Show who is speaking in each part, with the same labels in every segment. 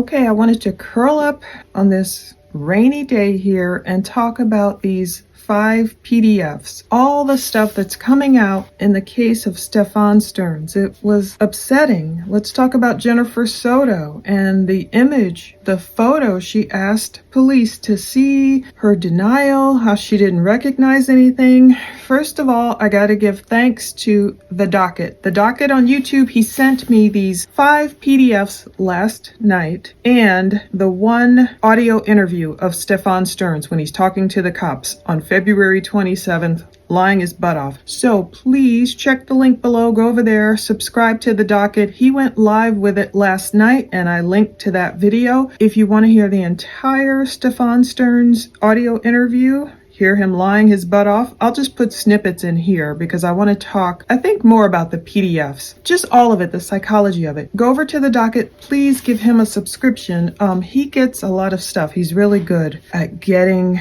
Speaker 1: Okay, I wanted to curl up on this rainy day here and talk about these 5 PDFs, all the stuff that's coming out in the case of Stephan Sterns. It was upsetting. Let's talk about Jennifer Soto and the image, the photo she asked police to see, her denial, how she didn't recognize anything. First of all, I gotta give thanks to the docket. The docket on YouTube, he sent me these 5 PDFs last night and the one audio interview of Stephan Sterns when he's talking to the cops on February 27th, lying his butt off. So please check the link below, go over there, subscribe to the docket. He went live with it last night and I linked to that video. If you want to hear the entire Stephan Sterns audio interview, hear him lying his butt off, I'll just put snippets in here because I want to talk, I think, more about the PDFs. Just all of it, the psychology of it. Go over to the docket. Please give him a subscription. He gets a lot of stuff. He's really good at getting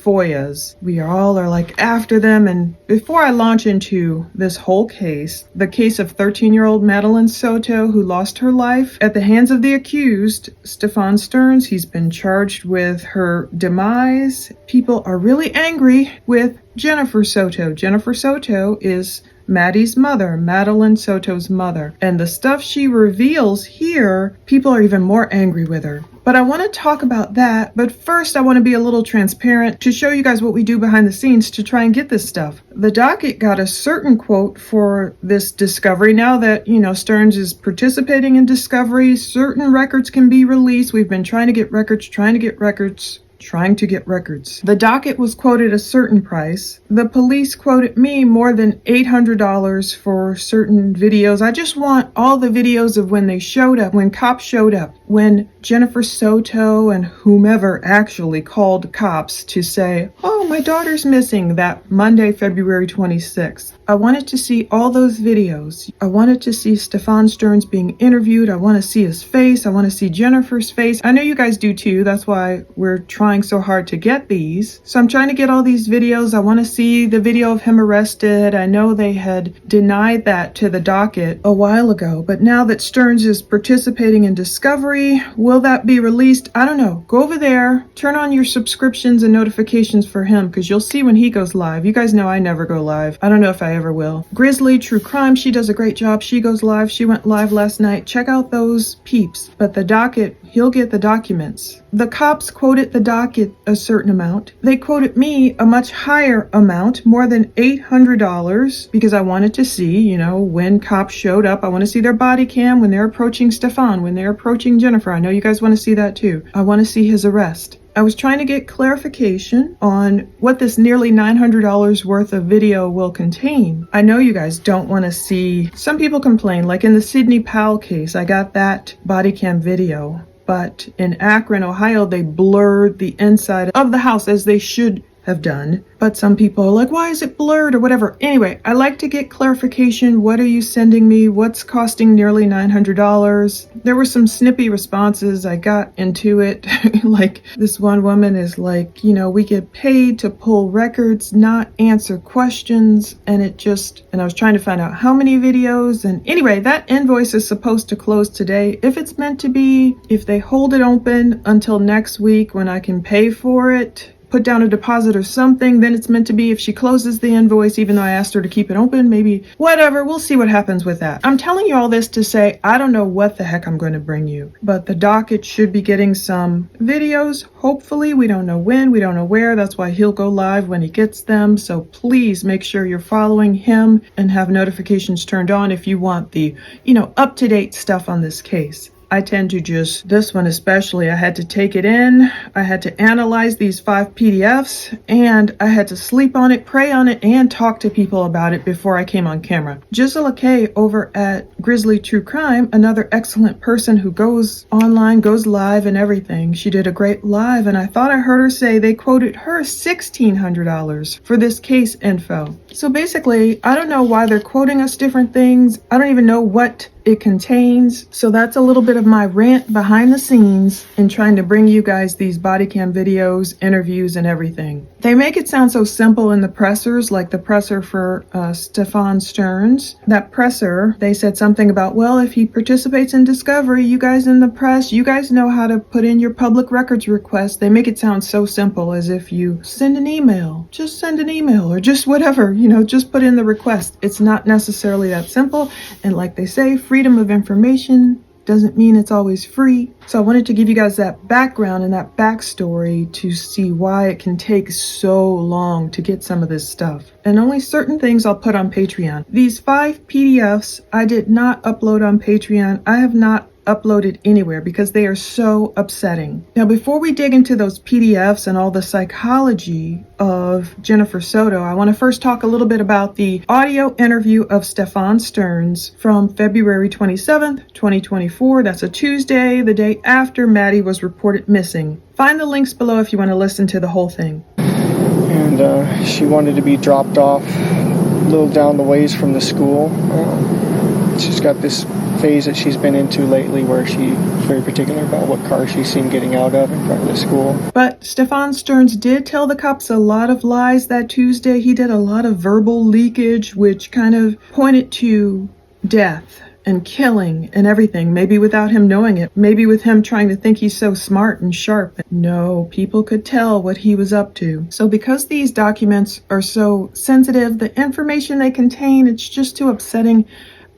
Speaker 1: FOIAs. We all are like after them. And before I launch into this whole case, the case of 13-year-old Madeline Soto, who lost her life at the hands of the accused, Stephan Sterns, he's been charged with her demise. People are really angry with Jennifer Soto. Jennifer Soto is Maddie's mother, Madeline Soto's mother. And the stuff she reveals here, people are even more angry with her. But I want to talk about that. But first, I want to be a little transparent to show you guys what we do behind the scenes to try and get this stuff. The docket got a certain quote for this discovery. Now that, Sterns is participating in discovery, certain records can be released. We've been trying to get records. The docket was quoted a certain price. The police quoted me more than $800 for certain videos. I just want all the videos of when they showed up, when cops showed up, when Jennifer Soto and whomever actually called cops to say, oh, my daughter's missing, that Monday, February 26th. I wanted to see all those videos. I wanted to see Stephan Sterns being interviewed. I want to see his face. I want to see Jennifer's face. I know you guys do too. That's why we're trying so hard to get these. So I'm trying to get all these videos. I want to see the video of him arrested. I know they had denied that to the docket a while ago, but now that Sterns is participating in discovery, will that be released? I don't know. Go over there, turn on your subscriptions and notifications for him because you'll see when he goes live. You guys know I never go live. I don't know if I ever will. Grizzly True Crime, she does a great job. She goes live. She went live last night. Check out those peeps. But the docket, he'll get the documents. The cops quoted the docket a certain amount. They quoted me a much higher amount, more than $800, because I wanted to see, when cops showed up. I want to see their body cam when they're approaching Stephan, when they're approaching Jennifer. I know you guys want to see that too. I want to see his arrest. I was trying to get clarification on what this nearly $900 worth of video will contain. I know you guys don't want to see, some people complain, like in the Sidney Powell case, I got that body cam video. But in Akron, Ohio, they blurred the inside of the house as they should have done. But some people are like, why is it blurred or whatever? Anyway, I like to get clarification. What are you sending me? What's costing nearly $900? There were some snippy responses. I got into it. Like this one woman is like, we get paid to pull records, not answer questions. And I was trying to find out how many videos. And anyway, that invoice is supposed to close today. If it's meant to be, if they hold it open until next week when I can pay for it, put down a deposit or something, then it's meant to be. If she closes the invoice, even though I asked her to keep it open, maybe whatever, we'll see what happens with that. I'm telling you all this to say, I don't know what the heck I'm going to bring you, but the docket should be getting some videos. Hopefully, we don't know when, we don't know where. That's why he'll go live when he gets them. So please make sure you're following him and have notifications turned on if you want the, up-to-date stuff on this case. I tend to this one especially, I had to take it in, I had to analyze these 5 PDFs, and I had to sleep on it, pray on it, and talk to people about it before I came on camera. Gisela K over at Grizzly True Crime, another excellent person who goes online, goes live and everything. She did a great live, and I thought I heard her say they quoted her $1,600 for this case info. So basically, I don't know why they're quoting us different things. I don't even know what it contains. So that's a little bit of my rant behind the scenes in trying to bring you guys these body cam videos, interviews, and everything. They make it sound so simple in the pressers, like the presser for Stephan Sterns. That presser, they said something about, well, if he participates in discovery, you guys in the press, you guys know how to put in your public records request. They make it sound so simple, as if you send an email, just send an email, or just whatever, just put in the request. It's not necessarily that simple. And like they say, freedom of information doesn't mean it's always free. So I wanted to give you guys that background and that backstory to see why it can take so long to get some of this stuff. And only certain things I'll put on Patreon. These 5 PDFs I did not upload on Patreon. I have not uploaded anywhere because they are so upsetting. Now, before we dig into those PDFs and all the psychology of Jennifer Soto, I want to first talk a little bit about the audio interview of Stephan Sterns from February 27th, 2024. That's a Tuesday, the day after Maddie was reported missing. Find the links below if you want to listen to the whole thing.
Speaker 2: And she wanted to be dropped off a little down the ways from the school. She's got this phase that she's been into lately where she's very particular about what car she's seen getting out of in front of the school.
Speaker 1: But Stephan Sterns did tell the cops a lot of lies that Tuesday. He did a lot of verbal leakage, which kind of pointed to death and killing and everything, maybe without him knowing it, maybe with him trying to think he's so smart and sharp. No, people could tell what he was up to. So because these documents are so sensitive, the information they contain, it's just too upsetting.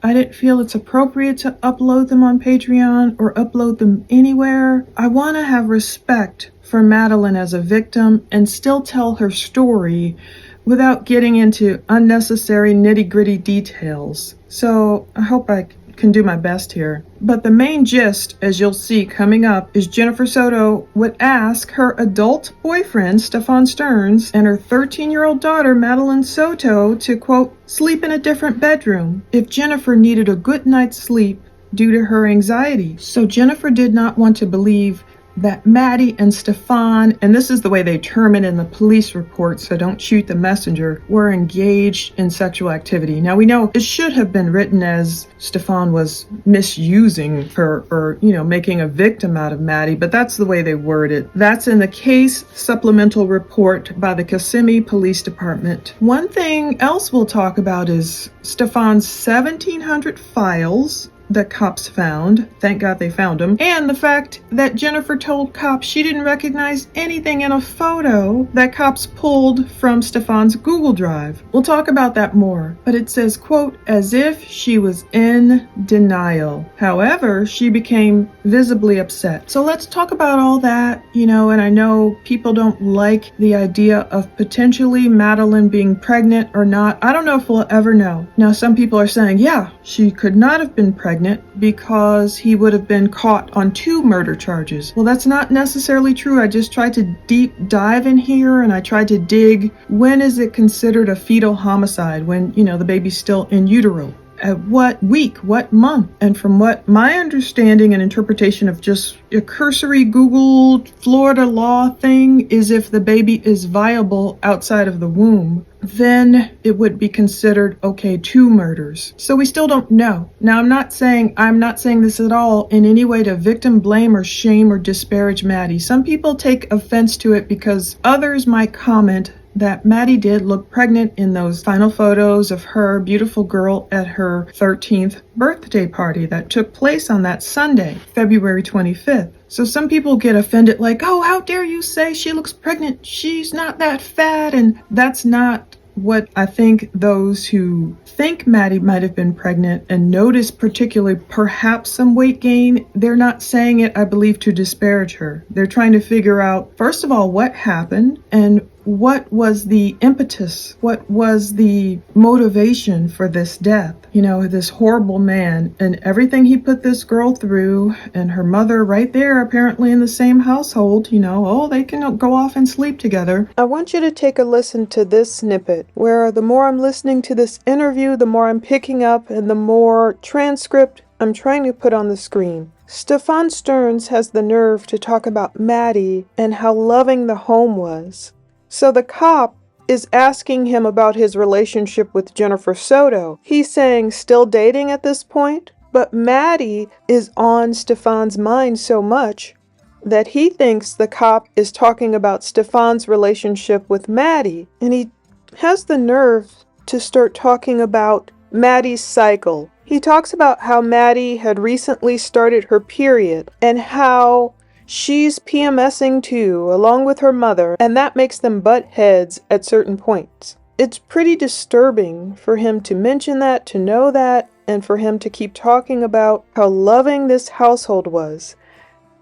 Speaker 1: I didn't feel it's appropriate to upload them on Patreon or upload them anywhere. I want to have respect for Madeline as a victim and still tell her story without getting into unnecessary nitty-gritty details. So I hope I can do my best here. But the main gist, as you'll see coming up, is Jennifer Soto would ask her adult boyfriend, Stephan Sterns, and her 13-year-old daughter, Madeline Soto, to, quote, sleep in a different bedroom if Jennifer needed a good night's sleep due to her anxiety. So Jennifer did not want to believe that Maddie and Stephan, and this is the way they term it in the police report, so don't shoot the messenger, were engaged in sexual activity. Now we know it should have been written as Stephan was misusing her or, making a victim out of Maddie, but that's the way they word it. That's in the case supplemental report by the Kissimmee Police Department. One thing else we'll talk about is Stephan's 1,700 files that cops found. Thank God they found them. And the fact that Jennifer told cops she didn't recognize anything in a photo that cops pulled from Stephan's Google Drive. We'll talk about that more. But it says, quote, as if she was in denial. However, she became visibly upset. So let's talk about all that, and I know people don't like the idea of potentially Madeline being pregnant or not. I don't know if we'll ever know. Now, some people are saying, yeah, she could not have been pregnant because he would have been caught on 2 murder charges. Well, that's not necessarily true. I just tried to deep dive in here and I tried to dig, when is it considered a fetal homicide? When, the baby's still in utero? At what week, what month? And from what my understanding and interpretation of just a cursory Google Florida law thing is, if the baby is viable outside of the womb, then it would be considered, 2 murders. So we still don't know. Now, I'm not saying this at all in any way to victim blame or shame or disparage Maddie. Some people take offense to it because others might comment that Maddie did look pregnant in those final photos of her, beautiful girl, at her 13th birthday party that took place on that Sunday, February 25th. So some people get offended like, oh, how dare you say she looks pregnant? She's not that fat. And that's not what I think those who think Maddie might have been pregnant and notice particularly perhaps some weight gain, they're not saying it, I believe, to disparage her. They're trying to figure out, first of all, what happened and what was the impetus? What was the motivation for this death? This horrible man and everything he put this girl through, and her mother right there, apparently in the same household, they can go off and sleep together. I want you to take a listen to this snippet where the more I'm listening to this interview, the more I'm picking up and the more transcript I'm trying to put on the screen. Stephan Sterns has the nerve to talk about Maddie and how loving the home was. So the cop is asking him about his relationship with Jennifer Soto. He's saying still dating at this point, but Maddie is on Stephan's mind so much that he thinks the cop is talking about Stephan's relationship with Maddie, and he has the nerve to start talking about Maddie's cycle. He talks about how Maddie had recently started her period and how she's PMSing too, along with her mother, and that makes them butt heads at certain points. It's pretty disturbing for him to mention that, to know that, and for him to keep talking about how loving this household was.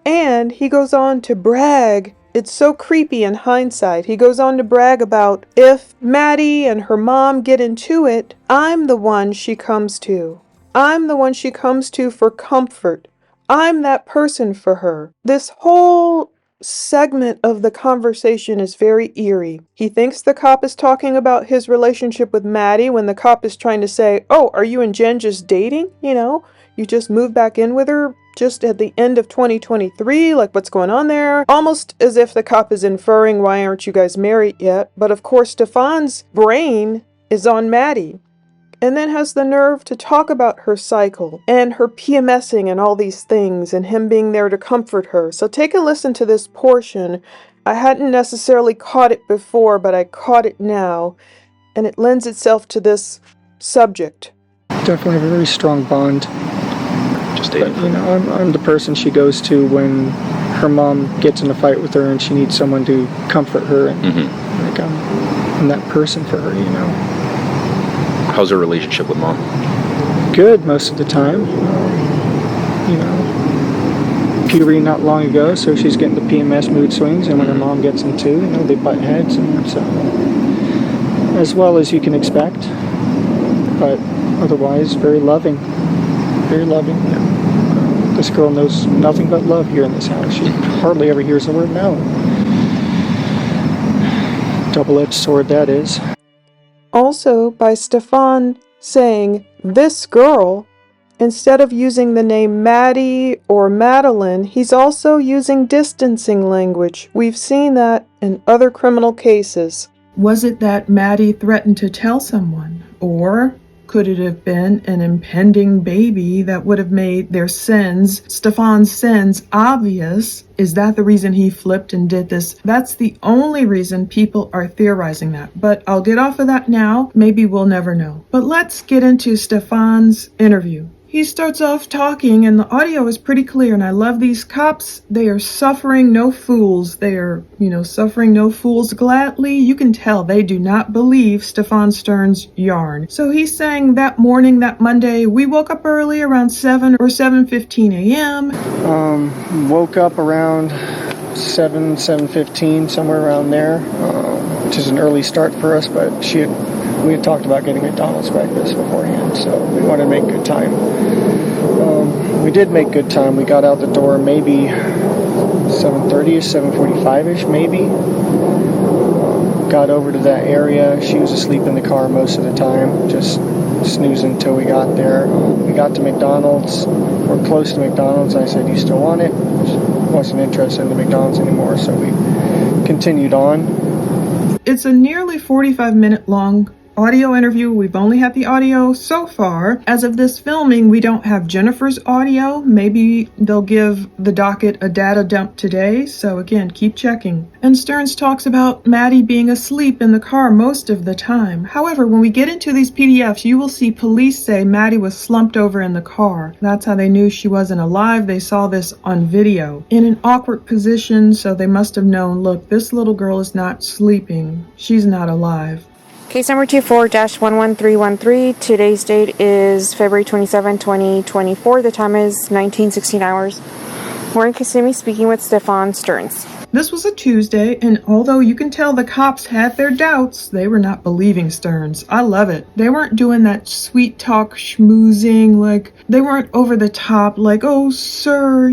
Speaker 1: And he goes on to brag. It's so creepy in hindsight. He goes on to brag about, if Maddie and her mom get into it, I'm the one she comes to. I'm the one she comes to for comfort. I'm that person for her. This whole segment of the conversation is very eerie. He thinks the cop is talking about his relationship with Maddie when the cop is trying to say, oh, are you and Jen just dating? You know, you just moved back in with her just at the end of 2023, like what's going on there? Almost as if the cop is inferring, why aren't you guys married yet? But of course, Stephan's brain is on Maddie, and then has the nerve to talk about her cycle and her PMSing and all these things and him being there to comfort her. So take a listen to this portion. I hadn't necessarily caught it before, but I caught it now, and it lends itself to this subject.
Speaker 2: Definitely have a very strong bond.
Speaker 3: Just
Speaker 2: But, you know, I'm the person she goes to when her mom gets in a fight with her and she needs someone to comfort her. And like I'm that person for her, you know.
Speaker 3: How's her relationship with mom?
Speaker 2: Good most of the time. You know, puberty not long ago, so she's getting the PMS mood swings, and when her mom gets them too, you know, they butt heads, and so as well as you can expect. But otherwise, very loving. Very loving. This girl knows nothing but love here in this house. She hardly ever hears the word no. Double-edged sword that is.
Speaker 1: Also, by Stephan saying, this girl, instead of using the name Maddie or Madeline, he's also using distancing language. We've seen that in other criminal cases. Was it that Maddie threatened to tell someone? Or could it have been an impending baby that would have made their sins, Stephan's sins, obvious? Is that the reason he flipped and did this? That's the only reason people are theorizing that. But I'll get off of that now. Maybe we'll never know. But let's get into Stephan's interview. He starts off talking, and the audio is pretty clear, and I love these cops. They are suffering no fools. They are, suffering no fools gladly. You can tell they do not believe Stephan Sterns' yarn. So he's saying that morning, that Monday, we woke up early around 7 or 7:15 a.m.
Speaker 2: Woke up around 7:15, somewhere around there, which is an early start for us, but we had talked about getting McDonald's breakfast beforehand, so we wanted to make good time. We did make good time. We got out the door maybe 7:30ish, 7:45ish, maybe. Got over to that area. She was asleep in the car most of the time, just snoozing until we got there. We got to McDonald's. We're close to McDonald's. I said, "You still want it?" Wasn't interested in the McDonald's anymore, so we continued on.
Speaker 1: It's a nearly 45-minute long audio interview. We've only had the audio so far. As of this filming, we don't have Jennifer's audio. Maybe they'll give the docket a data dump today. So again, keep checking. And Sterns talks about Maddie being asleep in the car most of the time. However, when we get into these PDFs, you will see police say Maddie was slumped over in the car. That's how they knew she wasn't alive. They saw this on video in an awkward position, so they must have known, look, this little girl is not sleeping. She's not alive.
Speaker 4: Case number 24-11313. Today's date is February 27, 2024. The time is 19:16 hours. We're in Kissimmee speaking with Stephan Sterns.
Speaker 1: This was a Tuesday, and although you can tell the cops had their doubts, they were not believing Sterns. I love it. They weren't doing that sweet talk schmoozing, like, they weren't over the top, like, oh, sir,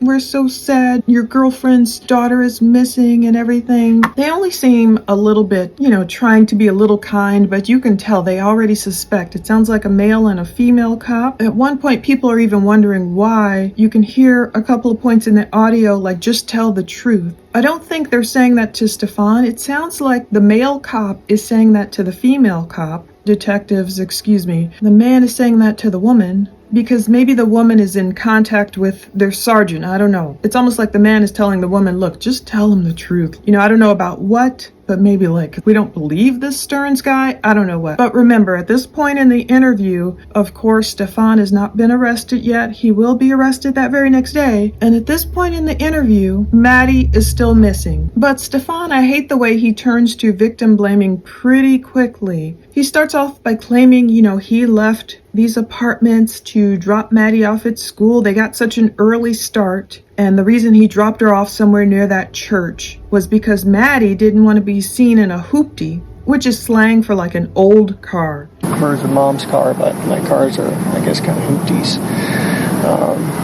Speaker 1: we're so sad. Your girlfriend's daughter is missing and everything. They only seem a little bit, trying to be a little kind, but you can tell they already suspect. It sounds like a male and a female cop. At one point, people are even wondering why. You can hear a couple of points in the audio, like, just tell the truth. I don't think they're saying that to Stephan. It sounds like the male cop is saying that to the female cop. Detectives, excuse me. The man is saying that to the woman because maybe the woman is in contact with their sergeant. I don't know. It's almost like the man is telling the woman, look, just tell him the truth. I don't know about what, but maybe like, if we don't believe this Sterns guy, I don't know what. But remember, at this point in the interview, of course, Stephan has not been arrested yet. He will be arrested that very next day. And at this point in the interview, Maddie is still missing. But Stephan, I hate the way he turns to victim blaming pretty quickly. He starts off by claiming, he left these apartments to drop Maddie off at school. They got such an early start. And the reason he dropped her off somewhere near that church was because Maddie didn't want to be seen in a hoopty, which is slang for like an old car.
Speaker 2: Hers is mom's car, but my cars are, I guess, kind of hoopties.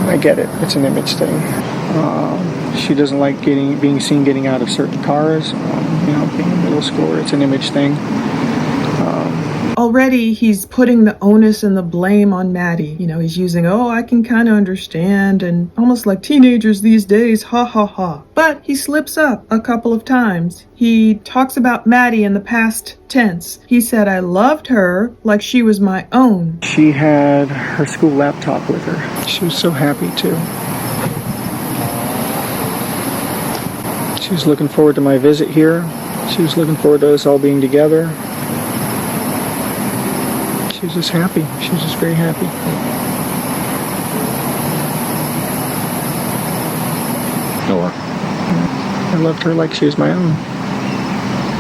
Speaker 2: I get it. It's an image thing. She doesn't like being seen getting out of certain cars. Being a middle schooler, it's an image thing.
Speaker 1: Already he's putting the onus and the blame on Maddie. He's using, I can kind of understand, and almost like teenagers these days, ha ha ha. But he slips up a couple of times. He talks about Maddie in the past tense. He said, I loved her like she was my own.
Speaker 2: She had her school laptop with her. She was so happy too. She was looking forward to my visit here. She was looking forward to us all being together. She was just happy. She was just very happy. I loved her like she was my own.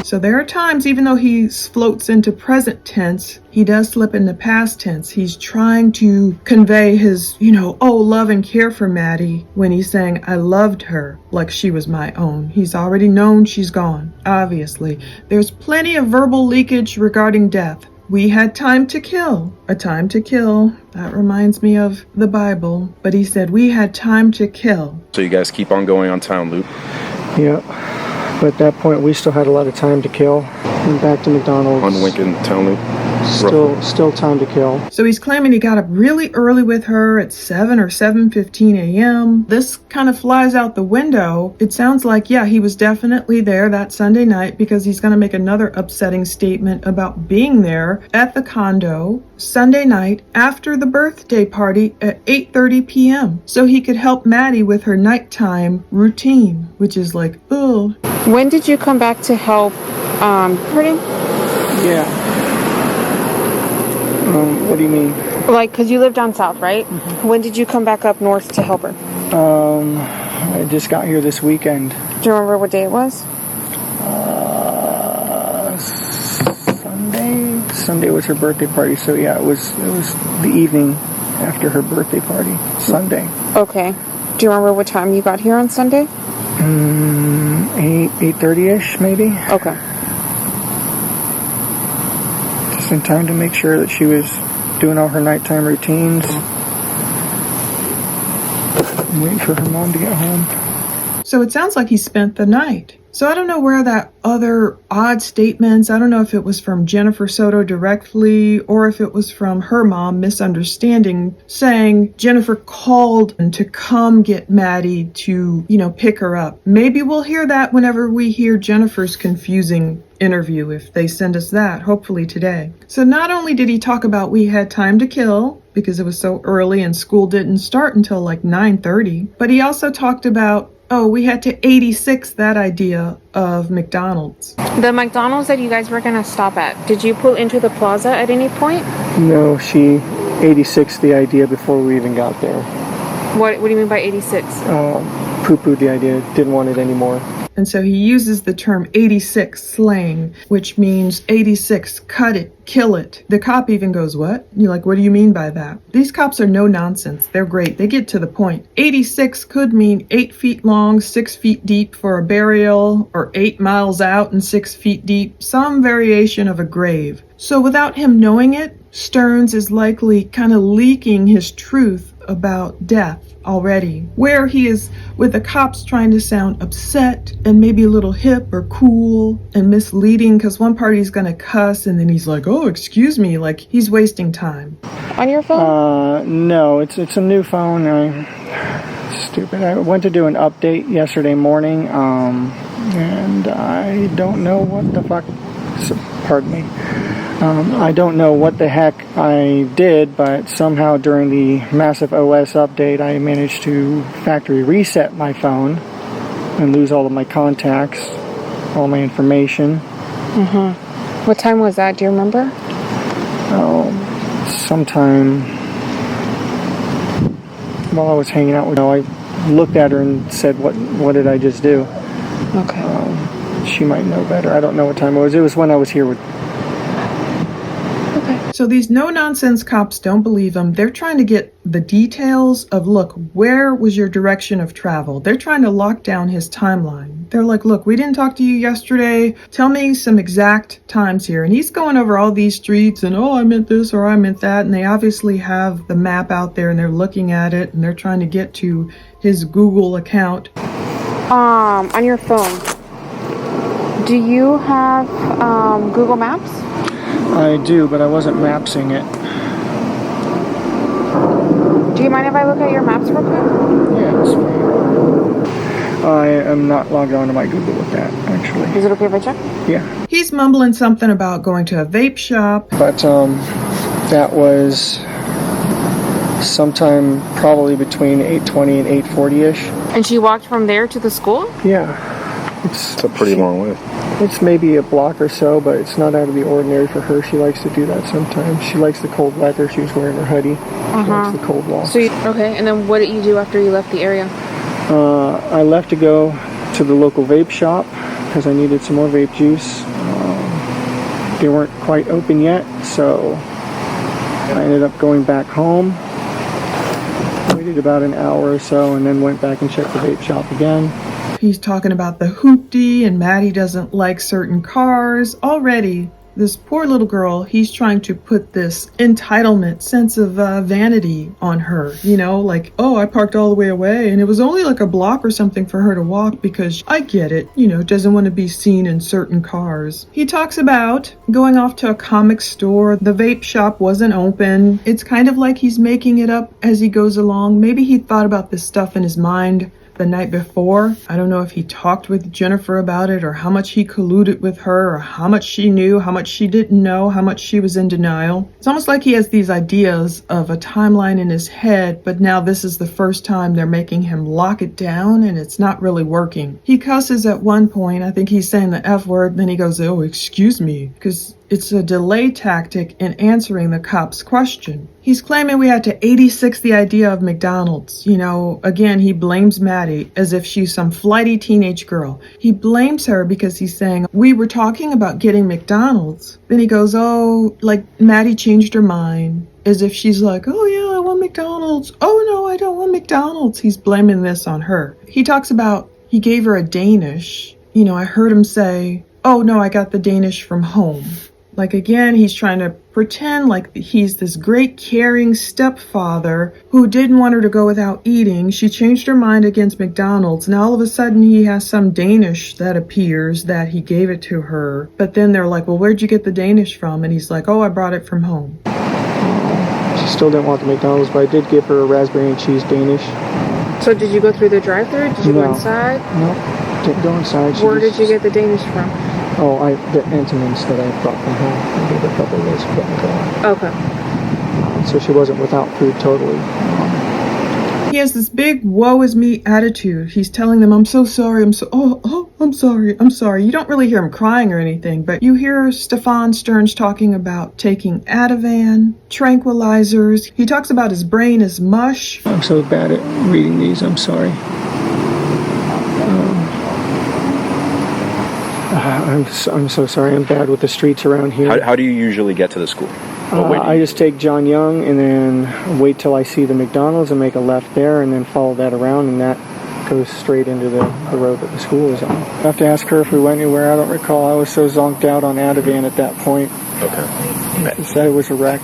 Speaker 1: So there are times, even though he floats into present tense, he does slip into past tense. He's trying to convey his, love and care for Maddie when he's saying, I loved her like she was my own. He's already known she's gone, obviously. There's plenty of verbal leakage regarding death. We had time to kill. A time to kill. That reminds me of the Bible. But he said, we had time to kill.
Speaker 3: So you guys keep on going on Town Loop?
Speaker 2: Yeah. But at that point, we still had a lot of time to kill. Went back to McDonald's.
Speaker 3: On Lincoln Town Loop?
Speaker 2: Still time to kill.
Speaker 1: So he's claiming he got up really early with her at 7 or 7:15 a.m. This kind of flies out the window. It sounds like, he was definitely there that Sunday night because he's going to make another upsetting statement about being there at the condo Sunday night after the birthday party at 8:30 p.m. so he could help Maddie with her nighttime routine, which is like, ugh.
Speaker 4: When did you come back to help, Pardon?
Speaker 2: Yeah. What do you mean?
Speaker 4: Like, because you live down south, right? Mm-hmm. When did you come back up north to help her?
Speaker 2: I just got here this weekend.
Speaker 4: Do you remember what day it was?
Speaker 2: Sunday. Sunday was her birthday party, so yeah, it was the evening after her birthday party. Sunday.
Speaker 4: Okay. Do you remember what time you got here on Sunday?
Speaker 2: 8:30ish, maybe.
Speaker 4: Okay.
Speaker 2: Just in time to make sure that she was doing all her nighttime routines. And waiting for her mom to get home.
Speaker 1: So it sounds like he spent the night. So I don't know where that other odd statements, I don't know if it was from Jennifer Soto directly or if it was from her mom misunderstanding, saying Jennifer called to come get Maddie to, pick her up. Maybe we'll hear that whenever we hear Jennifer's confusing interview, if they send us that, hopefully today. So not only did he talk about we had time to kill because it was so early and school didn't start until like 9:30, but he also talked about we had to 86 that idea of McDonald's.
Speaker 4: The McDonald's that you guys were going to stop at, did you pull into the plaza at any point?
Speaker 2: No, she 86 the idea before we even got there.
Speaker 4: What do you mean by 86?
Speaker 2: Poo-pooed the idea, didn't want it anymore.
Speaker 1: And so he uses the term 86 slang, which means 86, cut it, kill it. The cop even goes, what? You're like, what do you mean by that? These cops are no nonsense. They're great. They get to the point. 86 could mean 8 feet long, 6 feet deep for a burial, or 8 miles out and 6 feet deep, some variation of a grave. So without him knowing it, Sterns is likely kind of leaking his truth about death already, where he is with the cops trying to sound upset and maybe a little hip or cool and misleading, because one part he's gonna cuss and then he's like, oh, excuse me, like he's wasting time.
Speaker 4: On your phone?
Speaker 2: No, it's a new phone. Stupid. I went to do an update yesterday morning, and I don't know what the fuck, pardon me. I don't know what the heck I did, but somehow during the massive OS update, I managed to factory reset my phone and lose all of my contacts, all my information.
Speaker 4: What time was that? Do you remember?
Speaker 2: Oh, sometime while I was hanging out with her, I looked at her and said, what did I just do?
Speaker 4: Okay.
Speaker 2: She might know better. I don't know what time it was. It was when I was here with...
Speaker 1: So these no-nonsense cops don't believe him. They're trying to get the details of, look, where was your direction of travel? They're trying to lock down his timeline. They're like, look, we didn't talk to you yesterday. Tell me some exact times here. And he's going over all these streets and, oh, I meant this or I meant that. And they obviously have the map out there and they're looking at it and they're trying to get to his Google account.
Speaker 4: On your phone, do you have Google Maps?
Speaker 2: I do, but I wasn't mapsing it.
Speaker 4: Do you mind if I look at your maps real quick?
Speaker 2: Yeah, that's fine. I am not logged on to my Google with that, actually.
Speaker 4: Is it okay if I check?
Speaker 2: Yeah.
Speaker 1: He's mumbling something about going to a vape shop.
Speaker 2: But that was sometime probably between 8:20 and 8:40-ish.
Speaker 4: And she walked from there to the school?
Speaker 2: Yeah.
Speaker 3: It's a pretty long way.
Speaker 2: It's maybe a block or so, but it's not out of the ordinary for her. She likes to do that sometimes. She likes the cold weather. She was wearing her hoodie. She likes the cold walk.
Speaker 4: So okay, and then what did you do after you left the area?
Speaker 2: I left to go to the local vape shop because I needed some more vape juice. They weren't quite open yet, so I ended up going back home. Waited about an hour or so and then went back and checked the vape shop again.
Speaker 1: He's talking about the hoopty and Maddie doesn't like certain cars. Already, this poor little girl, he's trying to put this entitlement, sense of vanity on her. You know, like, oh, I parked all the way away and it was only like a block or something for her to walk because I get it, you know, doesn't want to be seen in certain cars. He talks about going off to a comic store. The vape shop wasn't open. It's kind of like he's making it up as he goes along. Maybe he thought about this stuff in his mind the night before. I don't know if he talked with Jennifer about it or how much he colluded with her or how much she knew, how much she didn't know, how much she was in denial. It's almost like he has these ideas of a timeline in his head, but now this is the first time they're making him lock it down and it's not really working. He cusses at one point. I think he's saying the F word, then he goes, oh, excuse me, because it's a delay tactic in answering the cop's question. He's claiming we had to 86 the idea of McDonald's. You know, again, he blames Maddie as if she's some flighty teenage girl. He blames her because he's saying, we were talking about getting McDonald's. Then he goes, oh, like Maddie changed her mind. As if she's like, oh yeah, I want McDonald's. Oh no, I don't want McDonald's. He's blaming this on her. He talks about he gave her a Danish. You know, I heard him say, oh no, I got the Danish from home. Like again, he's trying to pretend like he's this great caring stepfather who didn't want her to go without eating. She changed her mind against McDonald's. Now all of a sudden he has some Danish that appears that he gave it to her. But then they're like, well, where'd you get the Danish from? And he's like, oh, I brought it from home.
Speaker 2: She still didn't want the McDonald's, but I did give her a raspberry and cheese Danish.
Speaker 4: So did you go through the drive-thru? Did you go inside?
Speaker 2: No, didn't go inside.
Speaker 4: Where did you get the Danish from?
Speaker 2: Oh, the Entenmann's that I brought from home. I gave her a couple of those to put in the car.
Speaker 4: Okay.
Speaker 2: So she wasn't without food totally.
Speaker 1: He has this big woe is me attitude. He's telling them, I'm so sorry, I'm sorry. You don't really hear him crying or anything, but you hear Stephan Sterns talking about taking Ativan, tranquilizers. He talks about his brain is mush.
Speaker 2: I'm so bad at reading these, I'm sorry. I'm so sorry. I'm bad with the streets around here.
Speaker 3: How do you usually get to the school?
Speaker 2: I just take John Young and then wait till I see the McDonald's and make a left there and then follow that around, and that goes straight into the road that the school is on. I have to ask her if we went anywhere. I don't recall. I was so zonked out on Ativan at that point.
Speaker 3: Okay.
Speaker 2: She said it was a wreck.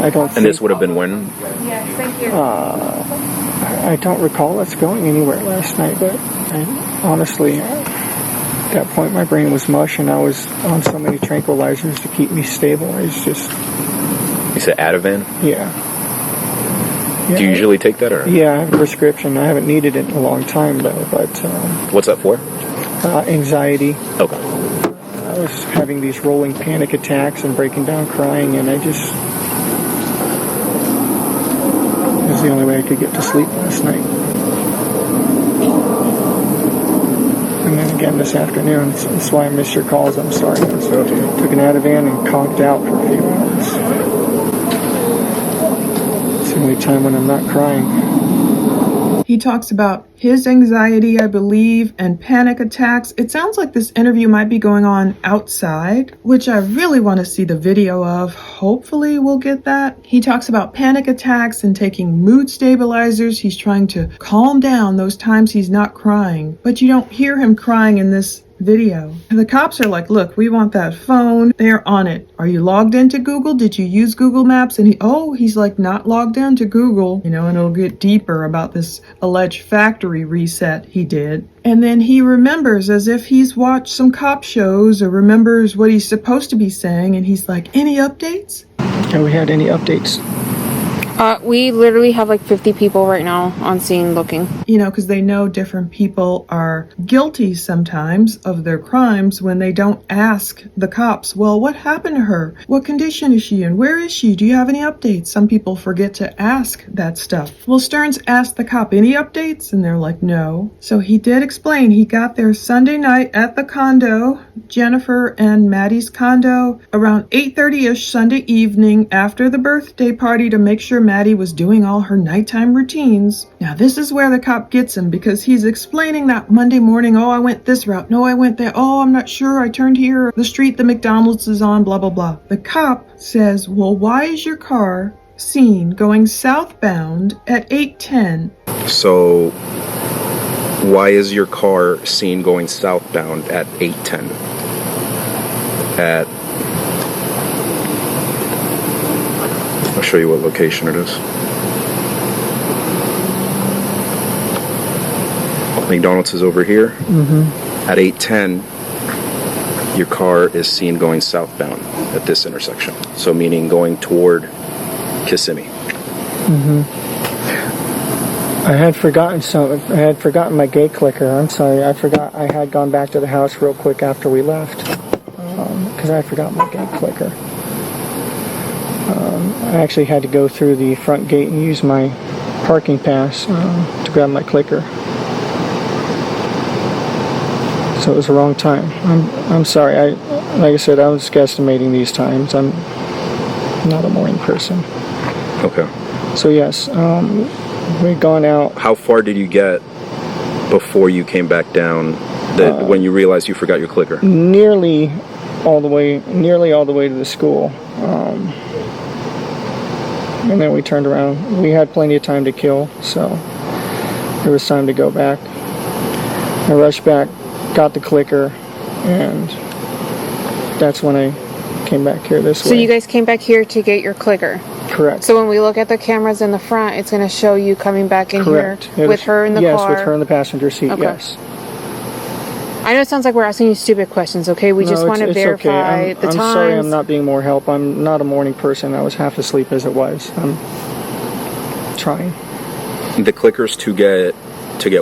Speaker 2: I don't.
Speaker 3: And this would have been when?
Speaker 4: Yes, thank you.
Speaker 2: I don't recall us going anywhere last night, but honestly, at that point my brain was mush, and I was on so many tranquilizers to keep me stable. It's just.
Speaker 3: You said Ativan?
Speaker 2: Yeah.
Speaker 3: Do you usually take that, or?
Speaker 2: Yeah, I have a prescription. I haven't needed it in a long time, though. But
Speaker 3: what's that for?
Speaker 2: anxiety.
Speaker 3: Okay.
Speaker 2: I was having these rolling panic attacks and breaking down crying, and it was the only way I could get to sleep last night. And then again this afternoon. That's why I missed your calls. I'm sorry. I took an Ativan and conked out for a few hours. It's the only time when I'm not crying.
Speaker 1: He talks about his anxiety, I believe, and panic attacks. It sounds like this interview might be going on outside, which I really want to see the video of. Hopefully we'll get that. He talks about panic attacks and taking mood stabilizers. He's trying to calm down those times he's not crying, but you don't hear him crying in this video. The cops are like, look, we want that phone. They're on it. Are you logged into Google? Did you use Google Maps? And he's like, not logged into Google, and it'll get deeper about this alleged factory reset he did. And then he remembers as if he's watched some cop shows or remembers what he's supposed to be saying. And he's like, any updates?
Speaker 2: Have we had any updates?
Speaker 4: We literally have like 50 people right now on scene looking.
Speaker 1: Because they know different people are guilty sometimes of their crimes when they don't ask the cops, well, what happened to her? What condition is she in? Where is she? Do you have any updates? Some people forget to ask that stuff. Well, Sterns asked the cop, any updates? And they're like, no. So he did explain he got there Sunday night at the condo, Jennifer and Maddie's condo, around 8:30ish Sunday evening after the birthday party to make sure Maddie was doing all her nighttime routines. Now this is where the cop gets him because he's explaining that Monday morning, oh, I went this route, no, I went there, oh, I'm not sure, I turned here, the street the McDonald's is on, blah, blah, blah. The cop says, well, why is your car seen going southbound at 8:10?
Speaker 3: So, why is your car seen going southbound at 8:10? I'll show you what location it is. McDonald's is over here. At 8:10, your car is seen going southbound at this intersection. So meaning going toward Kissimmee.
Speaker 2: I had forgotten I had forgotten my gate clicker. I'm sorry. I forgot. I had gone back to the house real quick after we left because I forgot my gate clicker. I actually had to go through the front gate and use my parking pass to grab my clicker. So it was the wrong time. I'm sorry. Like I said, I was guesstimating these times. I'm not a morning person.
Speaker 3: Okay.
Speaker 2: So yes, we'd gone out.
Speaker 3: How far did you get before you came back down when you realized you forgot your clicker?
Speaker 2: Nearly all the way to the school. And then we turned around. We had plenty of time to kill, so there was time to go back. I rushed back, got the clicker, and that's when I came back here this way.
Speaker 4: So you guys came back here to get your clicker?
Speaker 2: Correct.
Speaker 4: So when we look at the cameras in the front, it's going to show you coming back in
Speaker 2: Correct.
Speaker 4: here with her in the car?
Speaker 2: Yes, with her in the passenger seat,
Speaker 4: Okay.
Speaker 2: yes.
Speaker 4: I know it sounds like we're asking you stupid questions, okay? We just want to verify
Speaker 2: okay.
Speaker 4: the times.
Speaker 2: I'm sorry I'm not being more help. I'm not a morning person. I was half asleep as it was. I'm trying.
Speaker 3: The clicker's to get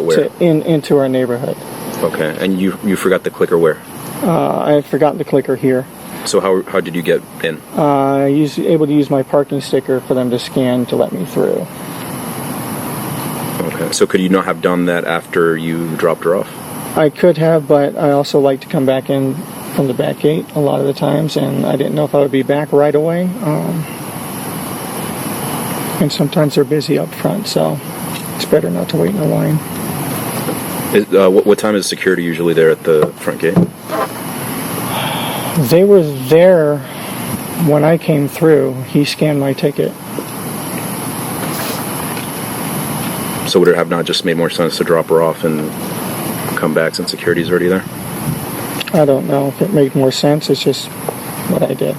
Speaker 3: where?
Speaker 2: Into our neighborhood.
Speaker 3: Okay, and you forgot the clicker where?
Speaker 2: I had forgotten the clicker here.
Speaker 3: So how did you get in?
Speaker 2: I was able to use my parking sticker for them to scan to let me through.
Speaker 3: Okay, so could you not have done that after you dropped her off?
Speaker 2: I could have, but I also like to come back in from the back gate a lot of the times, and I didn't know if I would be back right away. And sometimes they're busy up front, so it's better not to wait in a line.
Speaker 3: What time is security usually there at the front gate?
Speaker 2: They were there when I came through. He scanned my ticket.
Speaker 3: So would it have not just made more sense to drop her off and come back since security's already there?
Speaker 2: I don't know if it made more sense. It's just what I did.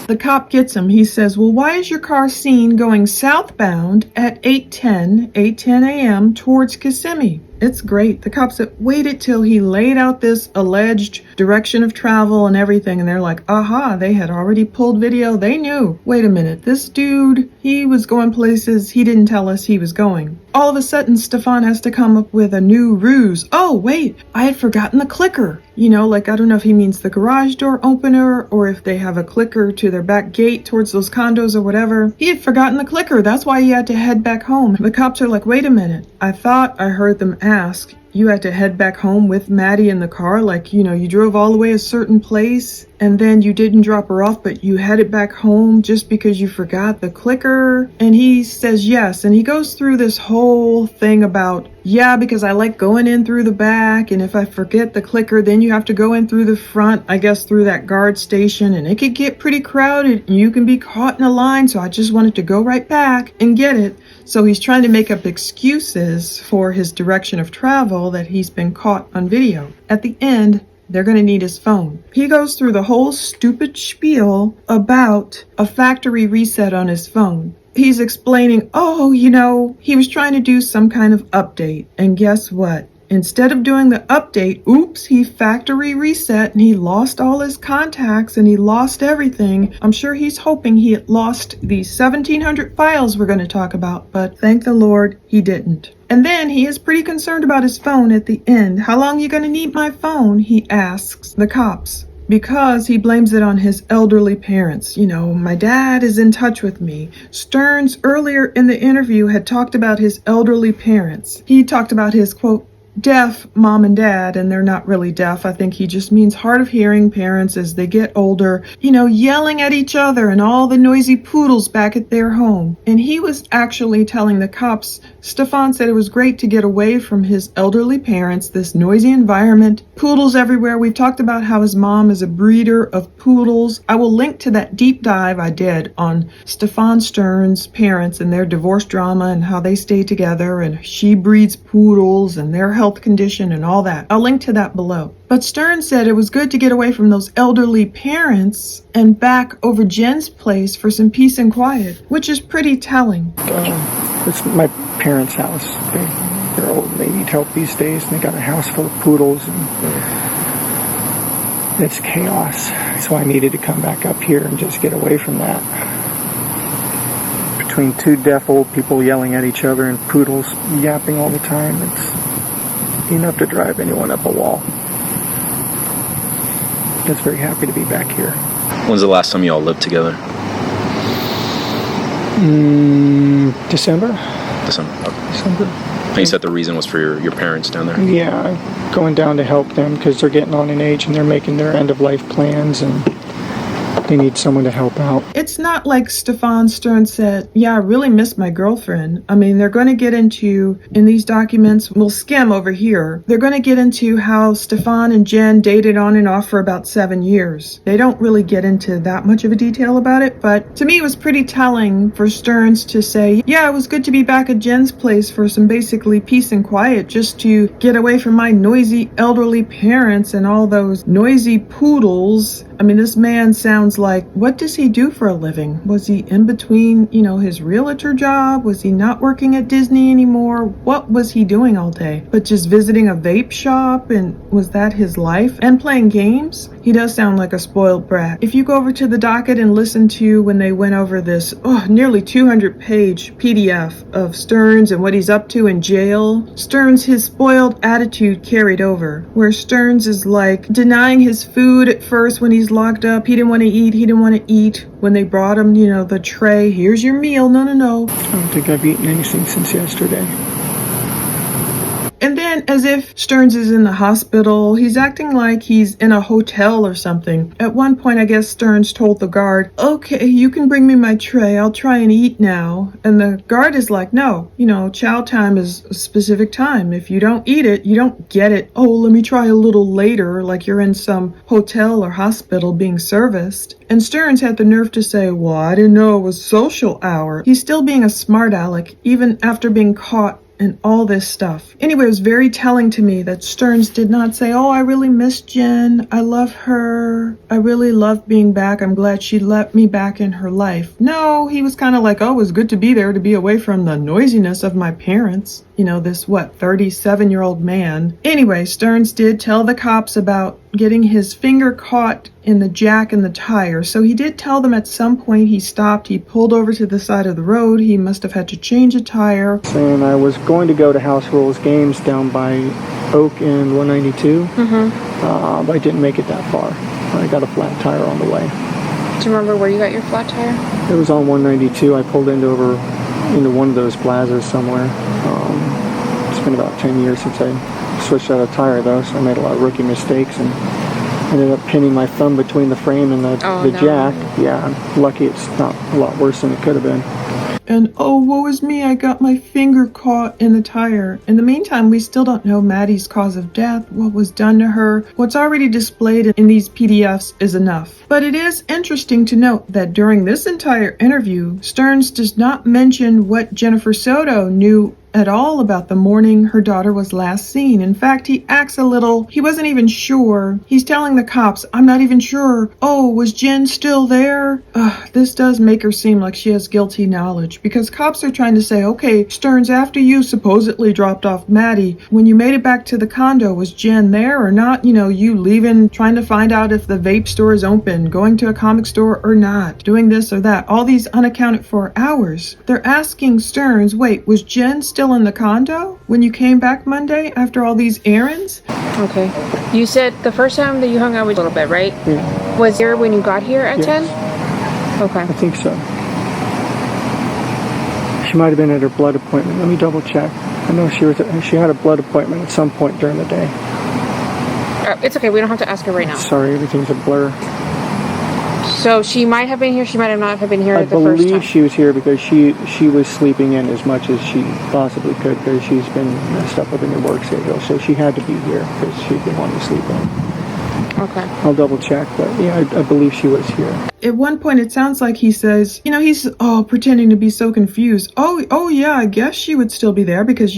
Speaker 1: The cop gets him. He says, well, why is your car seen going southbound at 8:10 a.m. towards Kissimmee? It's great. The cops had waited till he laid out this alleged direction of travel and everything, and they're like, aha, they had already pulled video. They knew. Wait a minute, this dude, he was going places he didn't tell us he was going. All of a sudden, Stephan has to come up with a new ruse. Oh, wait, I had forgotten the clicker. You know, like, I don't know if he means the garage door opener or if they have a clicker to their back gate towards those condos or whatever. He had forgotten the clicker. That's why he had to head back home. The cops are like, wait a minute. I thought I heard them ask, you had to head back home with Maddie in the car? Like, you know, you drove all the way a certain place and then you didn't drop her off, but you headed back home just because you forgot the clicker? And he says yes. And he goes through this whole thing about, yeah, because I like going in through the back. And if I forget the clicker, then you have to go in through the front, I guess through that guard station. And it could get pretty crowded and you can be caught in a line. So I just wanted to go right back and get it. So he's trying to make up excuses for his direction of travel that he's been caught on video. At the end, they're going to need his phone. He goes through the whole stupid spiel about a factory reset on his phone. He's explaining, oh, you know, he was trying to do some kind of update. And guess what? Instead of doing the update, oops, he factory reset and he lost all his contacts and he lost everything. I'm sure he's hoping he had lost the 1,700 files we're going to talk about, but thank the Lord he didn't. And then he is pretty concerned about his phone at the end. How long are you going to need my phone? He asks the cops. Because he blames it on his elderly parents. You know, my dad is in touch with me. Sterns earlier in the interview had talked about his elderly parents. He talked about his, quote, deaf mom and dad, and they're not really deaf. I think he just means hard of hearing parents as they get older, you know, yelling at each other and all the noisy poodles back at their home. And he was actually telling the cops, Stephan said it was great to get away from his elderly parents, this noisy environment, poodles everywhere. We've talked about how his mom is a breeder of poodles. I will link to that deep dive I did on Stephan Sterns' parents and their divorce drama and how they stay together, and she breeds poodles and their health condition and all that. I'll link to that below. But Sterns said it was good to get away from those elderly parents and back over Jen's place for some peace and quiet, which is pretty telling.
Speaker 2: It's my parents' house. They're old. They need help these days, and they got a house full of poodles, and it's chaos. So I needed to come back up here and just get away from that. Between two deaf old people yelling at each other and poodles yapping all the time, it's enough to drive anyone up a wall. Just very happy to be back here.
Speaker 3: When's the last time you all lived together?
Speaker 2: December.
Speaker 3: Okay.
Speaker 2: December.
Speaker 3: And you said the reason was for your parents down there?
Speaker 2: Yeah, going down to help them because they're getting on in age and they're making their end-of-life plans and they need someone to help out.
Speaker 1: It's not like Stephan Sterns said, yeah, I really miss my girlfriend. I mean, they're going to get into, in these documents, we'll skim over here, they're going to get into how Stephan and Jen dated on and off for about 7 years. They don't really get into that much of a detail about it, but to me it was pretty telling for Sterns to say, yeah, it was good to be back at Jen's place for some basically peace and quiet, just to get away from my noisy elderly parents and all those noisy poodles. I mean, this man sounds like, what does he do for a living? Was he in between, you know, his realtor job? Was he not working at Disney anymore? What was he doing all day? But just visiting a vape shop? And was that his life? And playing games? He does sound like a spoiled brat. If you go over to the docket and listen to when they went over this nearly 200-page PDF of Sterns and what he's up to in jail, Sterns, his spoiled attitude carried over, where Sterns is like denying his food at first when he's locked up. He didn't want to eat. When they brought him, you know, the tray, here's your meal. No.
Speaker 2: I don't think I've eaten anything since yesterday.
Speaker 1: And then, as if Sterns is in the hospital, he's acting like he's in a hotel or something. At one point, I guess Sterns told the guard, "Okay, you can bring me my tray. I'll try and eat now." And the guard is like, "No, chow time is a specific time. If you don't eat it, you don't get it. Oh, let me try a little later," like you're in some hotel or hospital being serviced. And Sterns had the nerve to say, "Well, I didn't know it was social hour." He's still being a smart aleck, even after being caught and all this stuff. Anyway, it was very telling to me that Sterns did not say, "Oh, I really miss Jen. I love her. I really love being back. I'm glad she let me back in her life." No, he was kind of like, "Oh, it was good to be there, to be away from the noisiness of my parents." This 37-year-old man. Anyway, Sterns did tell the cops about getting his finger caught in the jack in the tire. So he did tell them at some point he stopped. He pulled over to the side of the road. He must have had to change a tire.
Speaker 2: Saying I was going to go to House Rules games down by Oak and 192. But I didn't make it that far. I got a flat tire on the way.
Speaker 4: Do you remember where you got your flat tire?
Speaker 2: It was on 192. I pulled into one of those plazas somewhere. It's been about 10 years since I switched out a tire, though, so I made a lot of rookie mistakes and ended up pinning my thumb between the frame and the jack. Yeah, I'm lucky it's not a lot worse than it could have been.
Speaker 1: And oh, woe is me, I got my finger caught in the tire. In the meantime, we still don't know Maddie's cause of death, what was done to her. What's already displayed in these PDFs is enough. But it is interesting to note that during this entire interview, Sterns does not mention what Jennifer Soto knew at all about the morning her daughter was last seen. In fact, he acts he wasn't even sure. He's telling the cops, "I'm not even sure. Oh, was Jen still there?" This does make her seem like she has guilty knowledge, because cops are trying to say, "Okay, Sterns, after you supposedly dropped off Maddie, when you made it back to the condo, was Jen there or not? You leaving, trying to find out if the vape store is open, going to a comic store or not, doing this or that, all these unaccounted for hours." They're asking Sterns, "Wait, was Jen still in the condo when you came back Monday after all these errands?"
Speaker 4: Okay. You said the first time that you hung out with a little bit, right?
Speaker 2: Yeah.
Speaker 4: Was here when you got here at 10? Okay.
Speaker 2: I think so. She might have been at her blood appointment. Let me double check. I know she had a blood appointment at some point during the day.
Speaker 4: It's okay. We don't have to ask her right now.
Speaker 2: Sorry, everything's a blur.
Speaker 4: So she might have been here. She might have not have been here the first time.
Speaker 2: I believe she was here because she was sleeping in as much as she possibly could because she's been messed up with a new work schedule. So she had to be here because she'd been wanting to sleep in.
Speaker 4: Okay.
Speaker 2: I'll double check, but yeah, I believe she was here.
Speaker 1: At one point, it sounds like he says, he's pretending to be so confused. Oh yeah, I guess she would still be there because,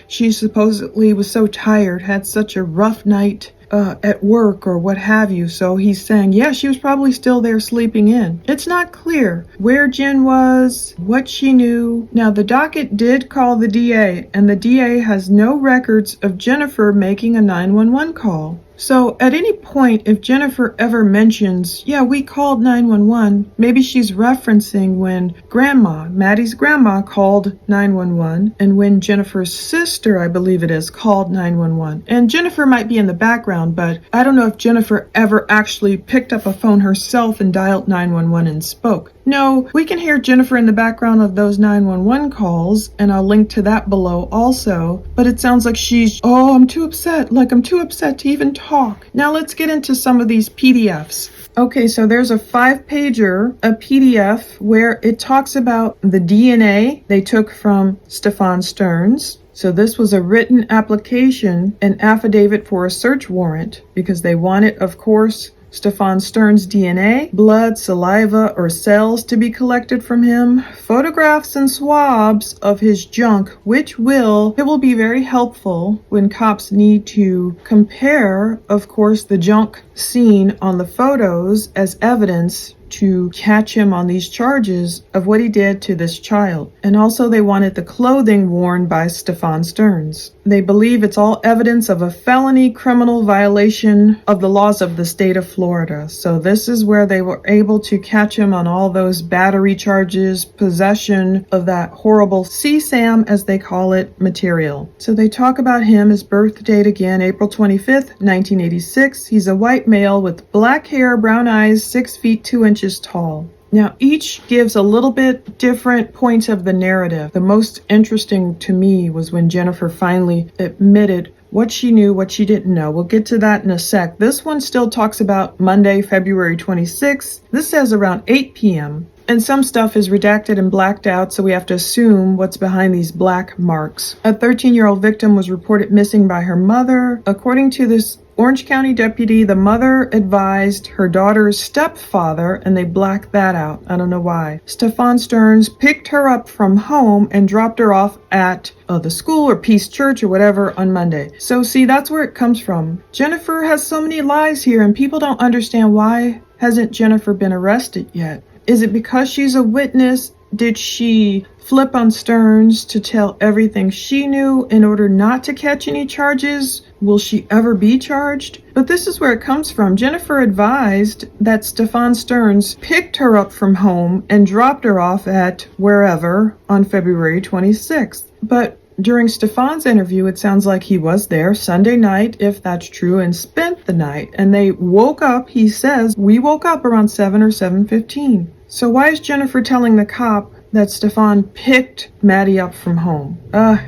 Speaker 1: she supposedly was so tired, had such a rough night at work or what have you. So he's saying, yeah, she was probably still there sleeping in. It's not clear where Jen was, what she knew. Now, the docket did call the DA, and the DA has no records of Jennifer making a 911 call. So at any point, if Jennifer ever mentions, yeah, we called 911, maybe she's referencing when Maddie's grandma called 911, and when Jennifer's sister, I believe it is, called 911. And Jennifer might be in the background, but I don't know if Jennifer ever actually picked up a phone herself and dialed 911 and spoke. No, we can hear Jennifer in the background of those 911 calls, and I'll link to that below also, but it sounds like I'm too upset to even talk. Now let's get into some of these PDFs. Okay, so there's a 5-pager, a PDF, where it talks about the DNA they took from Stephan Sterns. So this was a written application, an affidavit for a search warrant, because they wanted, of course, Stephan Sterns' DNA, blood, saliva, or cells to be collected from him, photographs and swabs of his junk, it will be very helpful when cops need to compare, of course, the junk seen on the photos as evidence to catch him on these charges of what he did to this child. And also they wanted the clothing worn by Stephan Sterns. They believe it's all evidence of a felony criminal violation of the laws of the state of Florida. So this is where they were able to catch him on all those battery charges, possession of that horrible CSAM, as they call it, material. So they talk about him, his birth date again, April 25th, 1986. He's a white male with black hair, brown eyes, 6 feet 2 inches tall. Now, each gives a little bit different points of the narrative. The most interesting to me was when Jennifer finally admitted what she knew, what she didn't know. We'll get to that in a sec. This one still talks about Monday, February 26th. This says around 8 p.m. And some stuff is redacted and blacked out, so we have to assume what's behind these black marks. A 13-year-old victim was reported missing by her mother. According to this Orange County deputy, the mother advised her daughter's stepfather, and they blacked that out. I don't know why. Stephan Sterns picked her up from home and dropped her off at the school or Peace Church or whatever on Monday. So see, that's where it comes from. Jennifer has so many lies here, and people don't understand why hasn't Jennifer been arrested yet. Is it because she's a witness? Did she flip on Sterns to tell everything she knew in order not to catch any charges? Will she ever be charged? But this is where it comes from. Jennifer advised that Stephan Sterns picked her up from home and dropped her off at wherever on February 26th. But during Stephan's interview, it sounds like he was there Sunday night, if that's true, and spent the night. And they woke up, he says, we woke up around 7 or 7:15. So why is Jennifer telling the cop that Stephan picked Maddie up from home?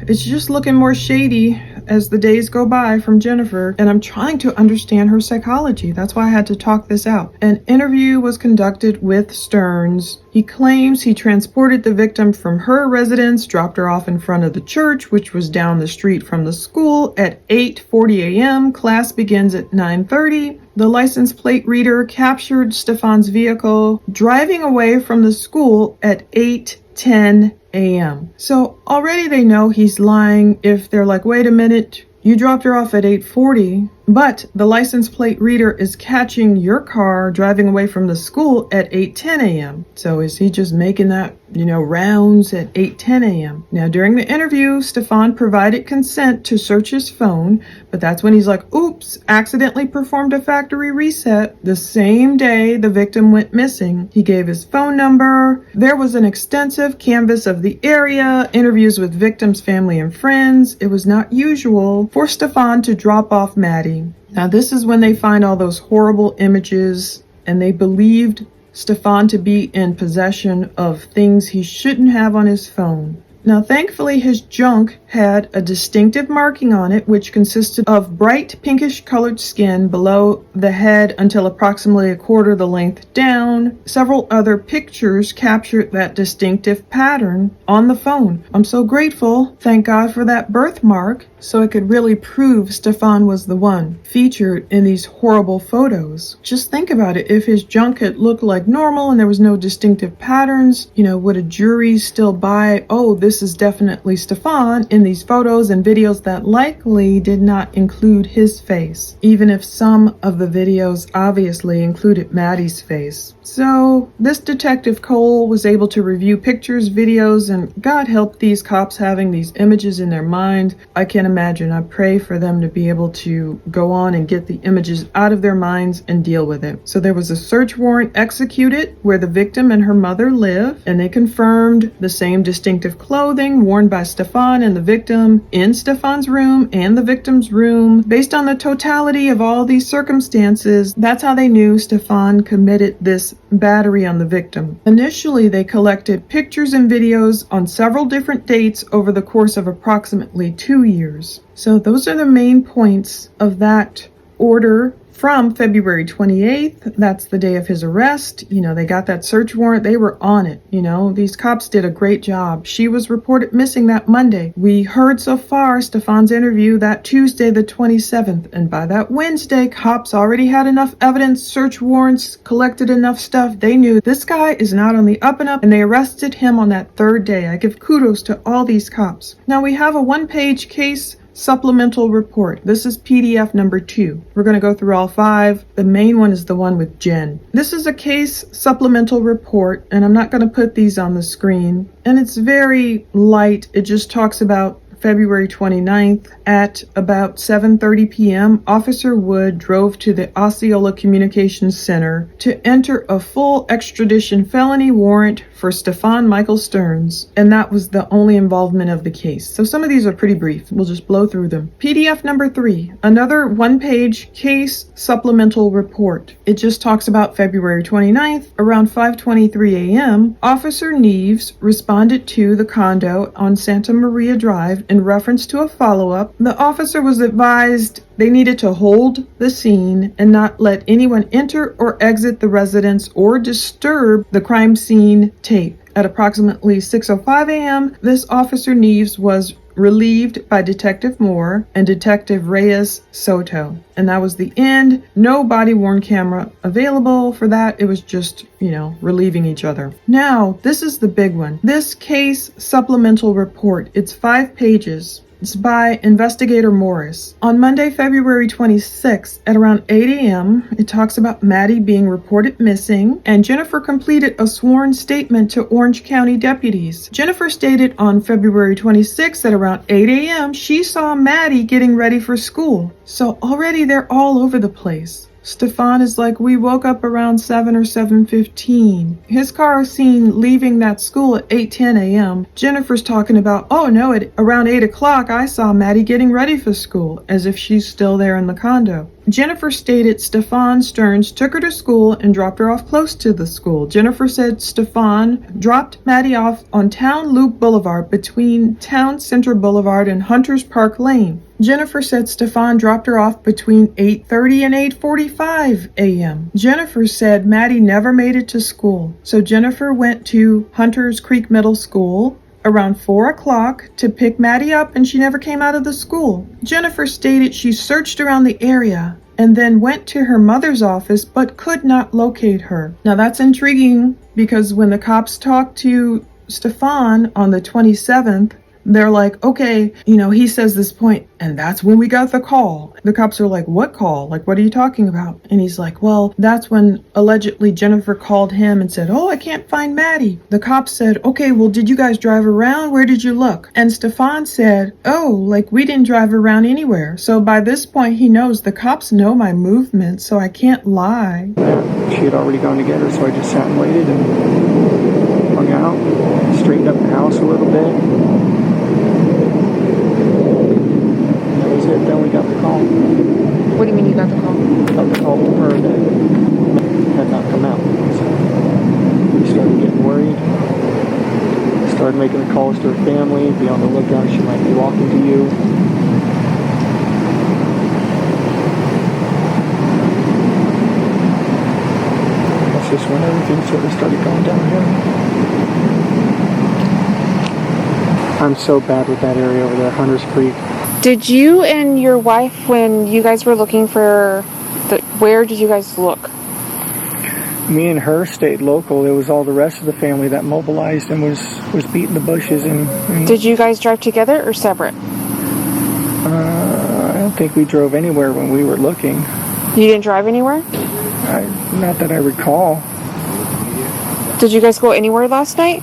Speaker 1: It's just looking more shady as the days go by from Jennifer, and I'm trying to understand her psychology. That's why I had to talk this out. An interview was conducted with Sterns. He claims he transported the victim from her residence, dropped her off in front of the church, which was down the street from the school, at 8:40 a.m. Class begins at 9:30. The license plate reader captured Stephan's vehicle driving away from the school at 8:10 a.m. So already they know he's lying if they're like, wait a minute, you dropped her off at 8:40, but the license plate reader is catching your car driving away from the school at 8:10 a.m. So is he just making that, rounds at 8:10 a.m.? Now, during the interview, Stephan provided consent to search his phone, but that's when he's like, oops, accidentally performed a factory reset. The same day the victim went missing, he gave his phone number. There was an extensive canvass of the area, interviews with victims' family and friends. It was not usual for Stephan to drop off Maddie. Now, this is when they find all those horrible images, and they believed Stephan to be in possession of things he shouldn't have on his phone. Now, thankfully, his junk had a distinctive marking on it, which consisted of bright pinkish colored skin below the head until approximately a quarter the length down. Several other pictures captured that distinctive pattern on the phone. I'm so grateful, thank God for that birthmark, so it could really prove Stephan was the one featured in these horrible photos. Just think about it. If his junk had looked like normal and there was no distinctive patterns, would a jury still buy, oh, this is definitely Stephan in these photos and videos that likely did not include his face, even if some of the videos obviously included Maddie's face. So this Detective Cole was able to review pictures, videos, and God help these cops having these images in their mind. I can't imagine. I pray for them to be able to go on and get the images out of their minds and deal with it. So there was a search warrant executed where the victim and her mother live, and they confirmed the same distinctive clothing worn by Stephan and the victim in Stephan's room and the victim's room. Based on the totality of all these circumstances, that's how they knew Stephan committed this battery on the victim. Initially, they collected pictures and videos on several different dates over the course of approximately 2 years. So those are the main points of that order from February 28th. That's the day of his arrest. They got that search warrant. They were on it. These cops did a great job. She was reported missing that Monday. We heard so far Stephan's interview that Tuesday, the 27th. And by that Wednesday, cops already had enough evidence, search warrants, collected enough stuff. They knew this guy is not on the up and up, and they arrested him on that third day. I give kudos to all these cops. Now we have a one-page case supplemental report. This is PDF number 2. We're going to go through all 5. The main one is the one with Jen. This is a case supplemental report, and I'm not going to put these on the screen. And it's very light. It just talks about February 29th, at about 7:30 p.m., Officer Wood drove to the Osceola Communications Center to enter a full extradition felony warrant for Stephan Michael Sterns, and that was the only involvement of the case. So some of these are pretty brief. We'll just blow through them. PDF number 3, another one-page case supplemental report. It just talks about February 29th, around 5:23 a.m., Officer Neves responded to the condo on Santa Maria Drive in reference to a follow-up. The officer was advised they needed to hold the scene and not let anyone enter or exit the residence or disturb the crime scene tape. At approximately 6:05 a.m., this Officer Neves was relieved by Detective Moore and Detective Reyes Soto. And that was the end. No body-worn camera available for that. It was just, relieving each other. Now, this is the big one. This case supplemental report. It's 5 pages. It's by Investigator Morris. On Monday, February 26th at around 8 a.m., it talks about Maddie being reported missing, and Jennifer completed a sworn statement to Orange County deputies. Jennifer stated on February 26th at around 8 a.m. she saw Maddie getting ready for school. So already they're all over the place. Stephan is like, we woke up around 7 or 7:15. His car is seen leaving that school at 8:10 a.m. Jennifer's talking about, oh no, at around 8 o'clock I saw Maddie getting ready for school, as if she's still there in the condo. Jennifer stated Stephan Sterns took her to school and dropped her off close to the school. Jennifer said Stephan dropped Maddie off on Town Loop Boulevard between Town Center Boulevard and Hunters Park Lane. Jennifer said Stephan dropped her off between 8:30 and 8:45 a.m. Jennifer said Maddie never made it to school, so Jennifer went to Hunters Creek Middle School around 4 o'clock to pick Maddie up, and she never came out of the school. Jennifer stated she searched around the area and then went to her mother's office but could not locate her. Now that's intriguing, because when the cops talked to Stephan on the 27th, they're like, okay, he says this point, and that's when we got the call. The cops are like, what call? Like, what are you talking about? And he's like, well, that's when allegedly Jennifer called him and said, oh, I can't find Maddie. The cops said, okay, well, did you guys drive around? Where did you look? And Stephan said, oh, like, we didn't drive around anywhere. So by this point, he knows the cops know my movements, so I can't lie.
Speaker 2: She had already gone to get her, so I just sat and waited and hung out, straightened up the house a little bit. Then we got the call.
Speaker 4: What do you mean you got the call?
Speaker 2: Got the call from her that had not come out. So we started getting worried. Started making the calls to her family. Be on the lookout. She might be walking to you. That's just when everything sort of started going downhill. I'm so bad with that area over there, Hunters Creek.
Speaker 4: Did you and your wife, when you guys were looking for where did you guys look?
Speaker 2: Me and her stayed local. It was all the rest of the family that mobilized and was beating the bushes. And
Speaker 4: Did you guys drive together or separate?
Speaker 2: I don't think we drove anywhere when we were looking.
Speaker 4: You didn't drive anywhere?
Speaker 2: Not that I recall.
Speaker 4: Did you guys go anywhere last night?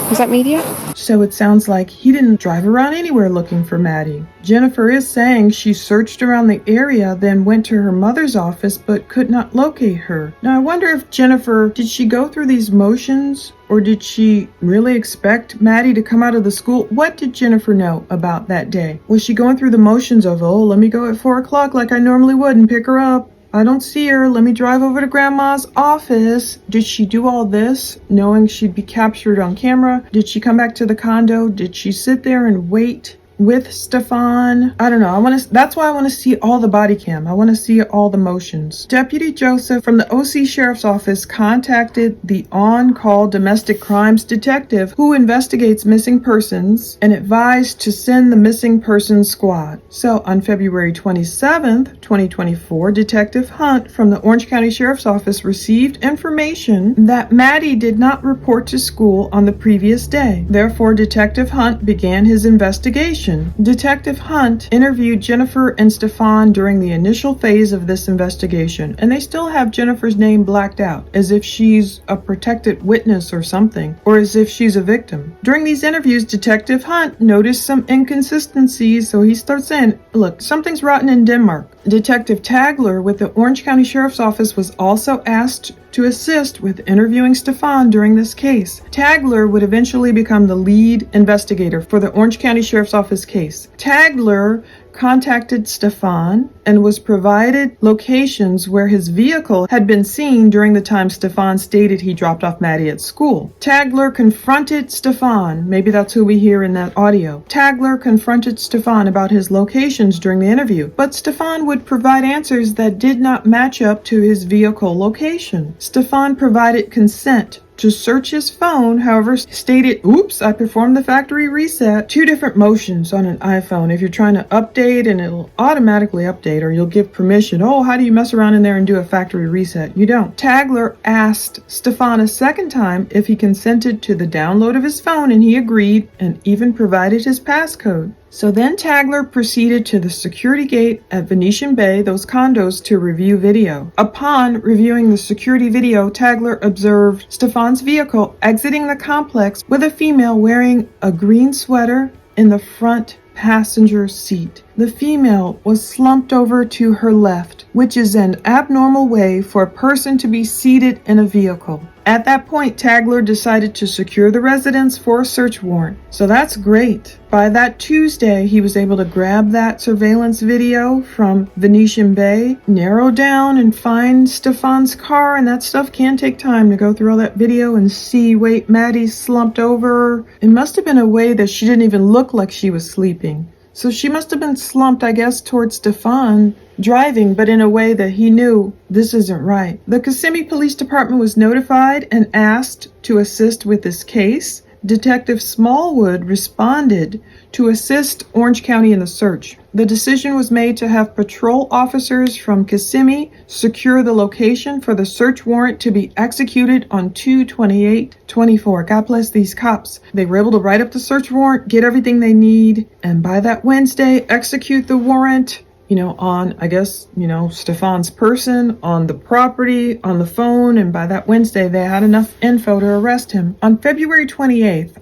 Speaker 4: Was that media?
Speaker 1: So it sounds like he didn't drive around anywhere looking for Maddie. Jennifer is saying she searched around the area, then went to her mother's office, but could not locate her. Now I wonder if Jennifer, did she go through these motions, or did she really expect Maddie to come out of the school? What did Jennifer know about that day? Was she going through the motions of, oh, let me go at 4 o'clock like I normally would and pick her up? I don't see her. Let me drive over to Grandma's office. Did she do all this knowing she'd be captured on camera? Did she come back to the condo? Did she sit there and wait with Stephan? I don't know. That's why I want to see all the body cam. I want to see all the motions. Deputy Joseph from the OC Sheriff's Office contacted the on-call domestic crimes detective who investigates missing persons and advised to send the missing persons squad. So on February 27th, 2024, Detective Hunt from the Orange County Sheriff's Office received information that Maddie did not report to school on the previous day. Therefore, Detective Hunt began his investigation location. Detective Hunt interviewed Jennifer and Stephan during the initial phase of this investigation, and they still have Jennifer's name blacked out, as if she's a protected witness or something, or as if she's a victim. During these interviews, Detective Hunt noticed some inconsistencies, so he starts saying, look, something's rotten in Denmark. Detective Tagler with the Orange County Sheriff's Office was also asked to assist with interviewing Stephan during this case. Tagler would eventually become the lead investigator for the Orange County Sheriff's Office case. Tagler contacted Stephan and was provided locations where his vehicle had been seen during the time Stephan stated he dropped off Maddie at school. Tagler confronted Stephan, maybe that's who we hear in that audio. Tagler confronted Stephan about his locations during the interview, but Stephan would provide answers that did not match up to his vehicle location. Stephan provided consent to search his phone, however, stated, oops, I performed the factory reset. 2 different motions on an iPhone. If you're trying to update and it'll automatically update, or you'll give permission. Oh, how do you mess around in there and do a factory reset? You don't. Tagler asked Stephan a second time if he consented to the download of his phone, and he agreed and even provided his passcode. So then Tagler proceeded to the security gate at Venetian Bay, those condos, to review video. Upon reviewing the security video, Tagler observed Stephan's vehicle exiting the complex with a female wearing a green sweater in the front passenger seat. The female was slumped over to her left, which is an abnormal way for a person to be seated in a vehicle. At that point, Tagler decided to secure the residence for a search warrant. So that's great. By that Tuesday, he was able to grab that surveillance video from Venetian Bay, narrow down and find Stephan's car, and that stuff can take time to go through all that video and see, wait, Maddie's slumped over. It must have been a way that she didn't even look like she was sleeping. So she must have been slumped, I guess, towards Stephan, driving, but in a way that he knew this isn't right. The Kissimmee Police Department was notified and asked to assist with this case. Detective Smallwood responded to assist Orange County in the search. The decision was made to have patrol officers from Kissimmee secure the location for the search warrant to be executed on 2/28/24. God bless these cops. They were able to write up the search warrant, get everything they need, and by that Wednesday, execute the warrant, on, I guess, Stephan's person, on the property, on the phone, and by that Wednesday, they had enough info to arrest him. On February 28th,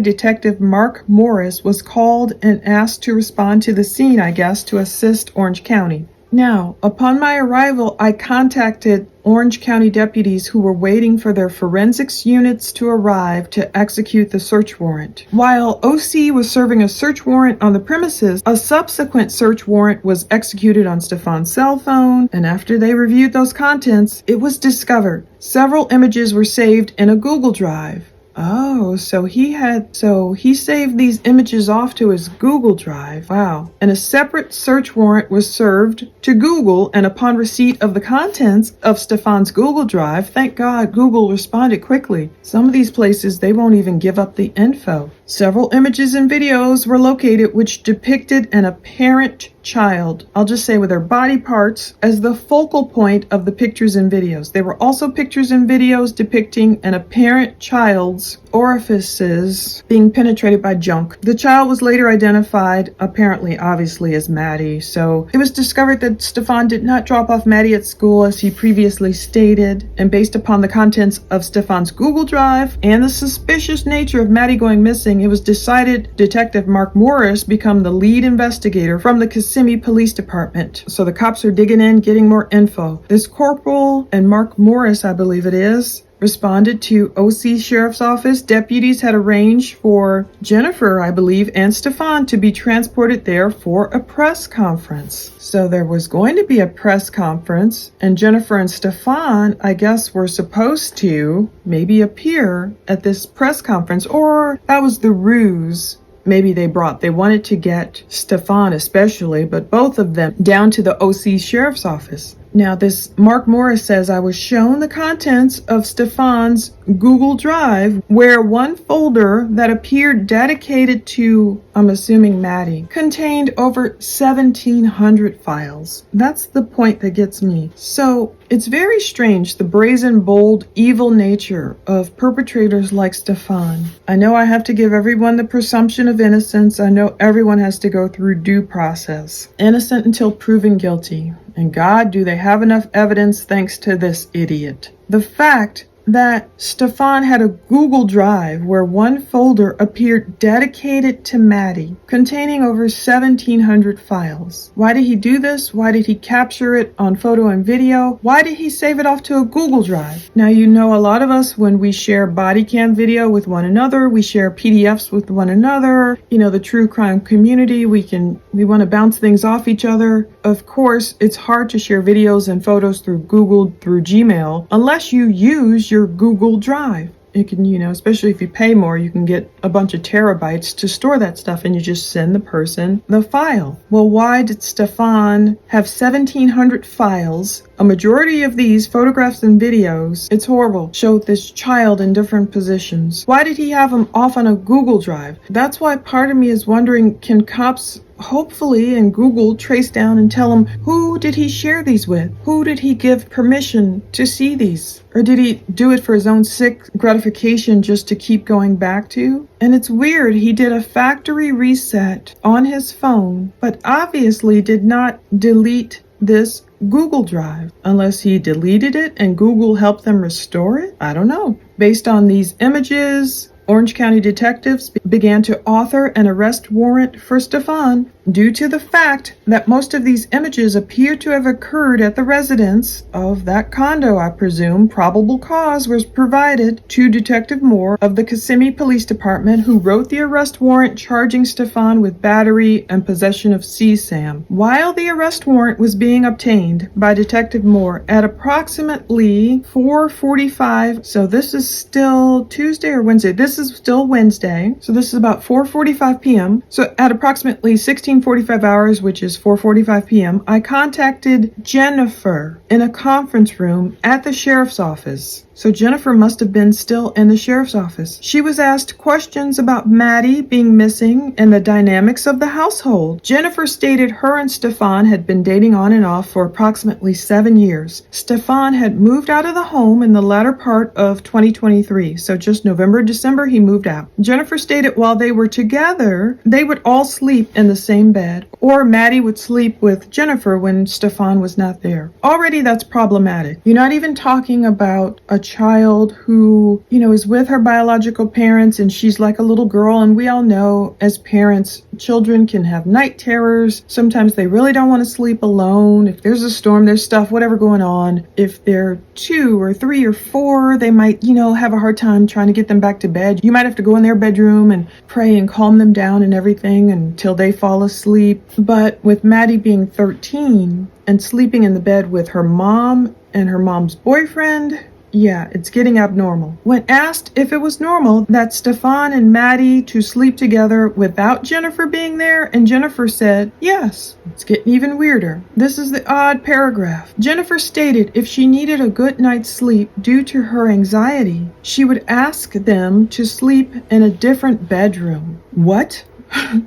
Speaker 1: Detective Mark Morris, was called and asked to respond to the scene, I guess, to assist Orange County. Now, upon my arrival, I contacted Orange County deputies who were waiting for their forensics units to arrive to execute the search warrant. While OC was serving a search warrant on the premises, a subsequent search warrant was executed on Stephan's cell phone, and after they reviewed those contents, it was discovered several images were saved in a Google Drive. Oh, so he saved these images off to his Google Drive. Wow. And a separate search warrant was served to Google, and upon receipt of the contents of Stephan's Google Drive, thank God Google responded quickly. Some of these places, they won't even give up the info. Several images and videos were located which depicted an apparent child, I'll just say with their body parts, as the focal point of the pictures and videos. There were also pictures and videos depicting an apparent child's orifices being penetrated by junk. The child was later identified, apparently, obviously, as Maddie. So it was discovered that Stephan did not drop off Maddie at school as he previously stated, and based upon the contents of Stephan's Google Drive and the suspicious nature of Maddie going missing, it was decided Detective Mark Morris become the lead investigator from the Kissimmee Police Department. So the cops are digging in, getting more info. This corporal and Mark Morris, I believe it is, responded to OC Sheriff's Office. Deputies had arranged for Jennifer, I believe, and Stephan to be transported there for a press conference. So there was going to be a press conference, and Jennifer and Stephan, I guess, were supposed to maybe appear at this press conference, or that was the ruse. Maybe they wanted to get Stephan especially, but both of them down to the OC Sheriff's Office. Now, this Mark Morris says, I was shown the contents of Stephan's Google Drive, where one folder that appeared dedicated to, I'm assuming, Maddie, contained over 1,700 files. That's the point that gets me. So It's very strange, the brazen, bold, evil nature of perpetrators like Stephan. I know I have to give everyone the presumption of innocence. I know everyone has to go through due process. Innocent until proven guilty. And God, do they have enough evidence thanks to this idiot? The fact that Stephan had a Google Drive where one folder appeared dedicated to Maddie, containing over 1,700 files. Why did he do this? Why did he capture it on photo and video? Why did he save it off to a Google Drive? Now, you know, a lot of us, when we share body cam video with one another, we share PDFs with one another. You know, the true crime community, we want to bounce things off each other. Of course, it's hard to share videos and photos through Google, through Gmail, unless you use your Google Drive. It can, you know, especially if you pay more, you can get a bunch of terabytes to store that stuff, and you just send the person the file. Well, why did Stephan have 1,700 files? A majority of these photographs and videos, it's horrible, show this child in different positions. Why did he have them off on a Google Drive? That's why part of me is wondering, can cops hopefully in Google trace down and tell him, who did he share these with? Who did he give permission to see these? Or did he do it for his own sick gratification just to keep going back to? And it's weird, he did a factory reset on his phone, but obviously did not delete this Google Drive, unless he deleted it and Google helped them restore it. I don't know. Based on these images, Orange County detectives began to author an arrest warrant for Stephan due to the fact that most of these images appear to have occurred at the residence of that condo, I presume. Probable cause was provided to Detective Moore of the Kissimmee Police Department, who wrote the arrest warrant charging Stephan with battery and possession of CSAM. While the arrest warrant was being obtained by Detective Moore at approximately 4:45, so this is still Tuesday or Wednesday? This is still Wednesday, so this is about 4:45 p.m. So at approximately 16:45 hours, which is 4:45 p.m., I contacted Jennifer in a conference room at the sheriff's office. So Jennifer must have been still in the sheriff's office. She was asked questions about Maddie being missing and the dynamics of the household. Jennifer stated her and Stephan had been dating on and off for approximately 7 years. Stephan had moved out of the home in the latter part of 2023, so just November, December, he moved out. Jennifer stated while they were together, they would all sleep in the same bed, or Maddie would sleep with Jennifer when Stephan was not there. Already that's problematic. You're not even talking about a child who, you know, is with her biological parents and she's like a little girl, and we all know as parents, children can have night terrors. Sometimes they really don't want to sleep alone. If there's a storm, there's stuff, whatever going on. If they're 2 or 3 or 4, they might, you know, have a hard time trying to get them back to bed. You might have to go in their bedroom and pray and calm them down and everything until they fall asleep. But with Maddie being 13 and sleeping in the bed with her mom and her mom's boyfriend, yeah, it's getting abnormal. When asked if it was normal that Stephan and Maddie to sleep together without Jennifer being there, and Jennifer said, yes. It's getting even weirder. This is the odd paragraph. Jennifer stated if she needed a good night's sleep due to her anxiety, she would ask them to sleep in a different bedroom. What?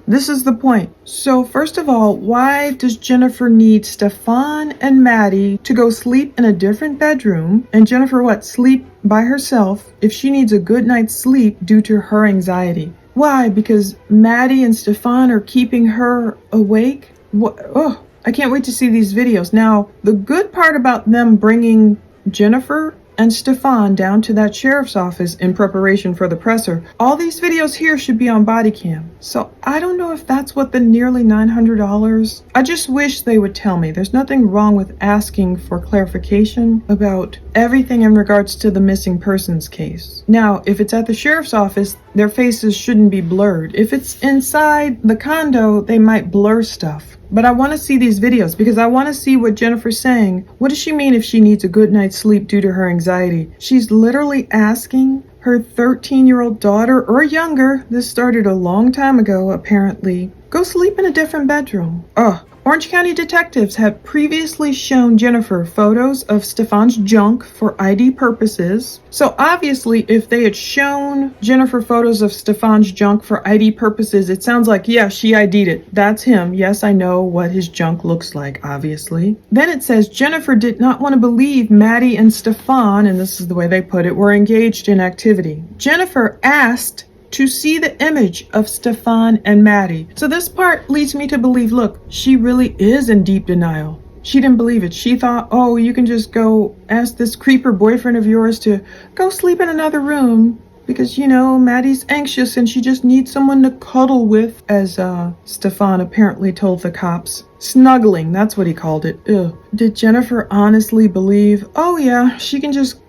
Speaker 1: This is the point. So first of all, why does Jennifer need Stephan and Maddie to go sleep in a different bedroom, and Jennifer sleep by herself if she needs a good night's sleep due to her anxiety? Why? Because Maddie and Stephan are keeping her awake? What? Oh, I can't wait to see these videos. Now, the good part about them bringing Jennifer and Stephan down to that sheriff's office in preparation for the presser, all these videos here should be on body cam. So I don't know if that's what the nearly $900. I just wish they would tell me. There's nothing wrong with asking for clarification about everything in regards to the missing persons case. Now, if it's at the sheriff's office, their faces shouldn't be blurred. If it's inside the condo, they might blur stuff. But I want to see these videos because I want to see what Jennifer's saying. What does she mean if she needs a good night's sleep due to her anxiety? She's literally asking her 13-year-old daughter or younger, this started a long time ago apparently, go sleep in a different bedroom. Or Orange County detectives have previously shown Jennifer photos of Stephan's junk for ID purposes. So obviously, if they had shown Jennifer photos of Stephan's junk for ID purposes, it sounds like, yeah, she ID'd it. That's him. Yes, I know what his junk looks like, obviously. Then it says Jennifer did not want to believe Maddie and Stephan, and this is the way they put it, were engaged in activity. Jennifer asked to see the image of Stephan and Maddie. So this part leads me to believe, look, she really is in deep denial. She didn't believe it. She thought, oh, you can just go ask this creeper boyfriend of yours to go sleep in another room because, you know, Maddie's anxious and she just needs someone to cuddle with, as Stephan apparently told the cops. Snuggling, that's what he called it. Ugh. Did Jennifer honestly believe, oh yeah, she can just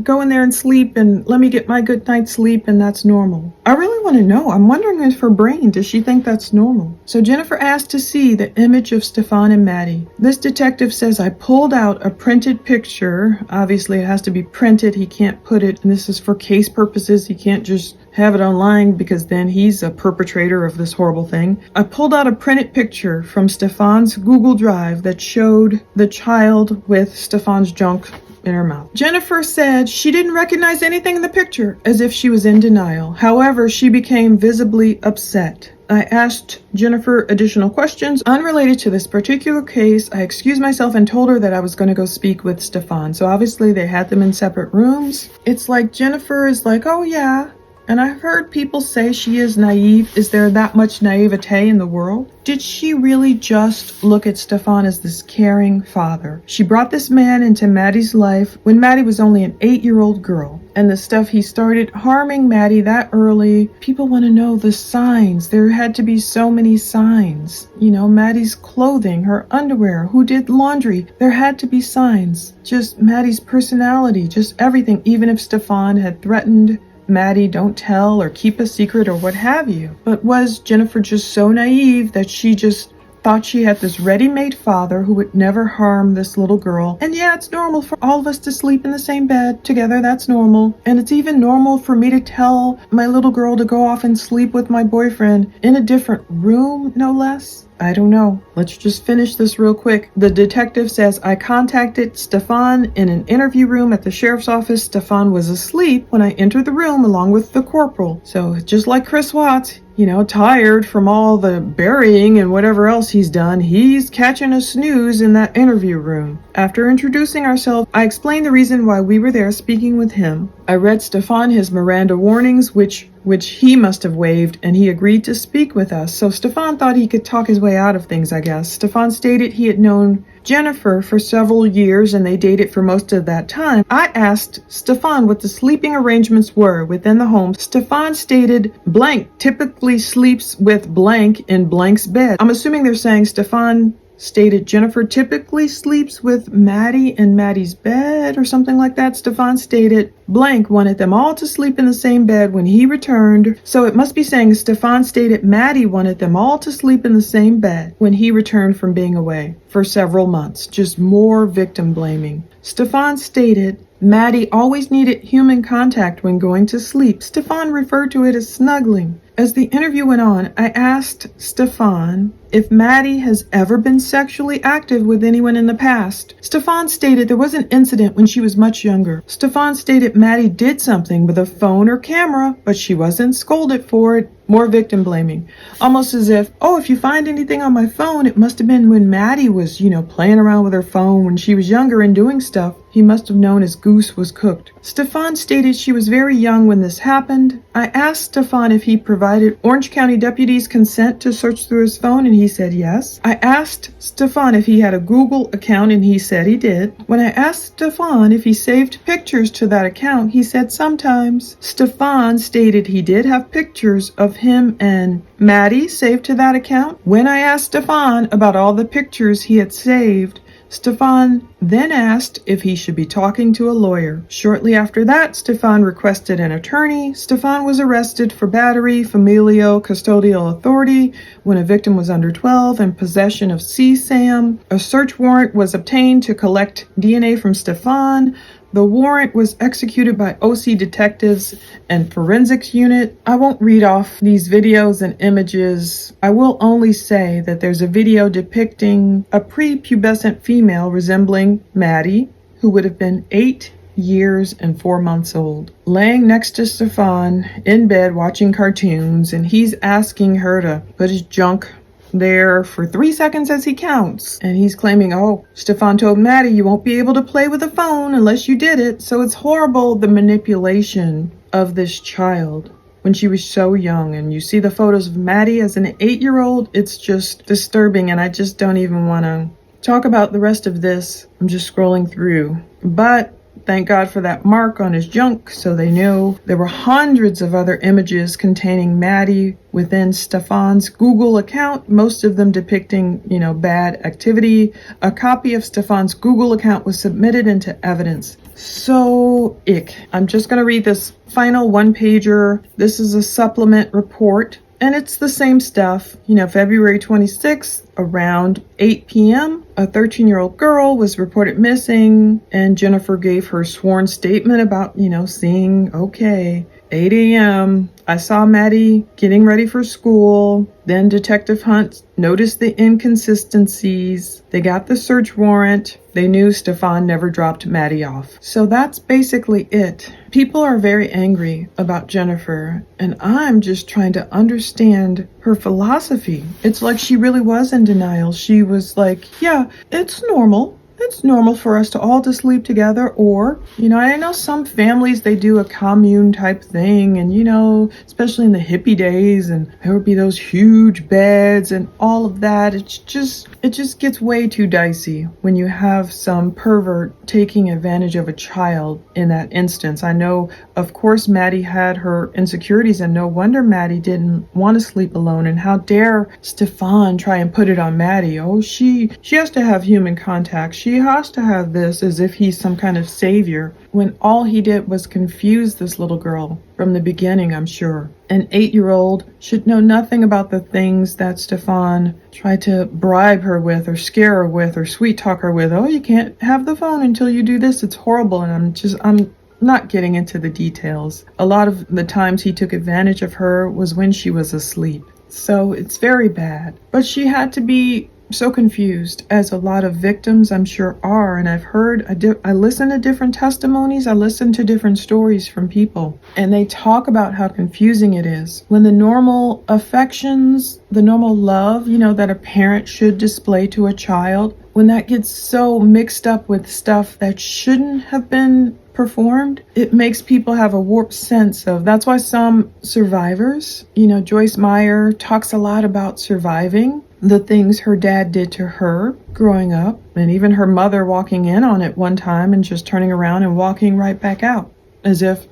Speaker 1: go in there and sleep and let me get my good night's sleep and that's normal? I really want to know. I'm wondering if her brain, does she think that's normal? So Jennifer asked to see the image of Stephan and Maddie. This detective says, I pulled out a printed picture. Obviously it has to be printed. He can't put it, and this is for case purposes. He can't just have it online because then he's a perpetrator of this horrible thing. I pulled out a printed picture from Stephan's Google Drive that showed the child with Stephan's junk in her mouth. Jennifer said she didn't recognize anything in the picture, as if she was in denial. However, she became visibly upset. I asked Jennifer additional questions unrelated to this particular case. I excused myself and told her that I was going to go speak with Stephan. So obviously they had them in separate rooms. It's like Jennifer is like, oh yeah, and I've heard people say she is naive. Is there that much naivete in the world? Did she really just look at Stephan as this caring father? She brought this man into Maddie's life when Maddie was only an 8-year-old girl. And the stuff he started harming Maddie that early, people want to know the signs. There had to be so many signs. You know, Maddie's clothing, her underwear, who did laundry. There had to be signs. Just Maddie's personality, just everything. Even if Stephan had threatened Maddie, don't tell or keep a secret or what have you. But was Jennifer just so naive that she just thought she had this ready-made father who would never harm this little girl? And yeah, it's normal for all of us to sleep in the same bed together. That's normal. And it's even normal for me to tell my little girl to go off and sleep with my boyfriend in a different room, no less. I don't know. Let's just finish this real quick. The detective says, I contacted Stephan in an interview room at the sheriff's office. Stephan was asleep when I entered the room along with the corporal. So just like Chris Watts, you know, tired from all the burying and whatever else he's done, he's catching a snooze in that interview room. After introducing ourselves, I explained the reason why we were there speaking with him. I read Stephan his Miranda warnings, which he must have waived, and he agreed to speak with us. So Stephan thought he could talk his way out of things, I guess. Stephan stated he had known Jennifer for several years and they dated for most of that time. I asked Stephan what the sleeping arrangements were within the home. Stephan stated blank typically sleeps with blank in blank's bed. I'm assuming they're saying Stephan stated Jennifer typically sleeps with Maddie in Maddie's bed or something like that. Stephan stated blank wanted them all to sleep in the same bed when he returned. So it must be saying Stephan stated Maddie wanted them all to sleep in the same bed when he returned from being away for several months. Just more victim blaming. Stephan stated Maddie always needed human contact when going to sleep. Stephan referred to it as snuggling. As the interview went on, I asked Stephan if Maddie has ever been sexually active with anyone in the past. Stephan stated there was an incident when she was much younger. Stephan stated Maddie did something with a phone or camera, but she wasn't scolded for it. More victim blaming. Almost as if, oh, if you find anything on my phone, it must have been when Maddie was, playing around with her phone when she was younger and doing stuff. He must have known his goose was cooked. Stephan stated she was very young when this happened. I asked Stephan if he provided Orange County deputies consent to search through his phone, and he said yes. I asked Stephan if he had a Google account, and he said he did. When I asked Stephan if he saved pictures to that account, he said sometimes. Stephan stated he did have pictures of him and Maddie saved to that account. When I asked Stephan about all the pictures he had saved, Stephan then asked if he should be talking to a lawyer. Shortly after that, Stephan requested an attorney. Stephan was arrested for battery, familial, custodial authority when a victim was under 12, and possession of CSAM. A search warrant was obtained to collect DNA from Stephan. The warrant was executed by OC detectives and forensics unit. I won't read off these videos and images. I will only say that there's a video depicting a prepubescent female resembling Maddie, who would have been 8 years and 4 months old, laying next to Stephan in bed watching cartoons, and he's asking her to put his junk there for 3 seconds as he counts. And he's claiming, oh, Stephan told Maddie you won't be able to play with a phone unless you did it. So it's horrible, the manipulation of this child when she was so young. And you see the photos of Maddie as an 8-year-old. It's just disturbing, and I just don't even want to talk about the rest of this. I'm just scrolling through. But thank God for that mark on his junk, so they knew. There were hundreds of other images containing Maddie within Stephan's Google account, most of them depicting, bad activity. A copy of Stephan's Google account was submitted into evidence. So, ick. I'm just going to read this final one-pager. This is a supplement report, and it's the same stuff. February 26th, around 8 p.m., a 13-year-old girl was reported missing, and Jennifer gave her sworn statement about, seeing, okay, 8 a.m., I saw Maddie getting ready for school. Then Detective Hunt noticed the inconsistencies. They got the search warrant. They knew Stephan never dropped Maddie off. So that's basically it. People are very angry about Jennifer, and I'm just trying to understand her philosophy. It's like she really was in denial. She was like, yeah, it's normal. It's normal for us to all to sleep together, or, I know some families, they do a commune type thing, and, especially in the hippie days, and there would be those huge beds and all of that. It just gets way too dicey when you have some pervert taking advantage of a child in that instance. I know, of course, Maddie had her insecurities, and no wonder Maddie didn't want to sleep alone, and how dare Stephan try and put it on Maddie. Oh, she has to have human contact. She has to have this, as if he's some kind of savior, when all he did was confuse this little girl from the beginning, I'm sure. An 8-year-old should know nothing about the things that Stephan tried to bribe her with, or scare her with, or sweet talk her with. Oh, you can't have the phone until you do this. It's horrible. And I'm not getting into the details. A lot of the times he took advantage of her was when she was asleep. So it's very bad. But she had to be so confused, as a lot of victims I'm sure are, and I've heard, I listen to different testimonies, I listen to different stories from people, and they talk about how confusing it is when the normal affections, the normal love, that a parent should display to a child, when that gets so mixed up with stuff that shouldn't have been performed, it makes people have a warped sense of. That's why some survivors, Joyce Meyer talks a lot about surviving the things her dad did to her growing up, and even her mother walking in on it one time and just turning around and walking right back out, as if,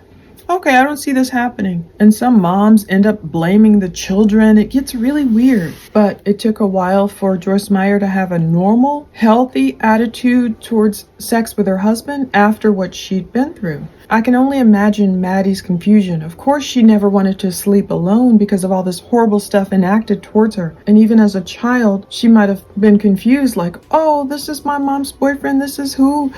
Speaker 1: okay, I don't see this happening. And some moms end up blaming the children. It gets really weird. But it took a while for Joyce Meyer to have a normal, healthy attitude towards sex with her husband after what she'd been through. I can only imagine Maddie's confusion. Of course, she never wanted to sleep alone because of all this horrible stuff enacted towards her. And even as a child, she might have been confused, like, oh, this is my mom's boyfriend. This is who,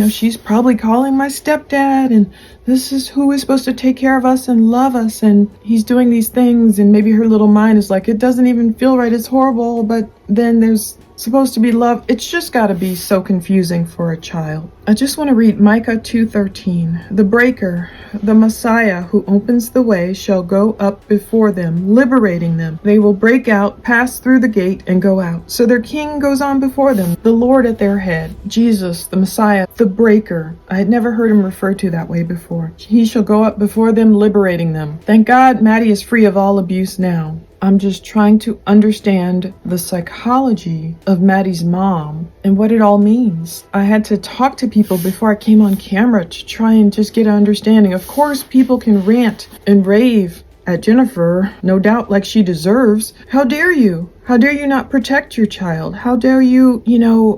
Speaker 1: she's probably calling my stepdad, and this is who is supposed to take care of us and love us, and he's doing these things. And maybe her little mind is like, it doesn't even feel right. It's horrible. But then there's supposed to be love. It's just got to be so confusing for a child. I just want to read Micah 2:13. The breaker, the Messiah who opens the way, shall go up before them, liberating them. They will break out, pass through the gate, and go out. So their king goes on before them, the Lord at their head. Jesus, the Messiah, the breaker. I had never heard him referred to that way before. He shall go up before them, liberating them. Thank God Maddie is free of all abuse now. I'm just trying to understand the psychology of Maddie's mom and what it all means. I had to talk to people before I came on camera to try and just get an understanding. Of course, people can rant and rave at Jennifer, no doubt, like she deserves. How dare you? How dare you not protect your child? How dare you,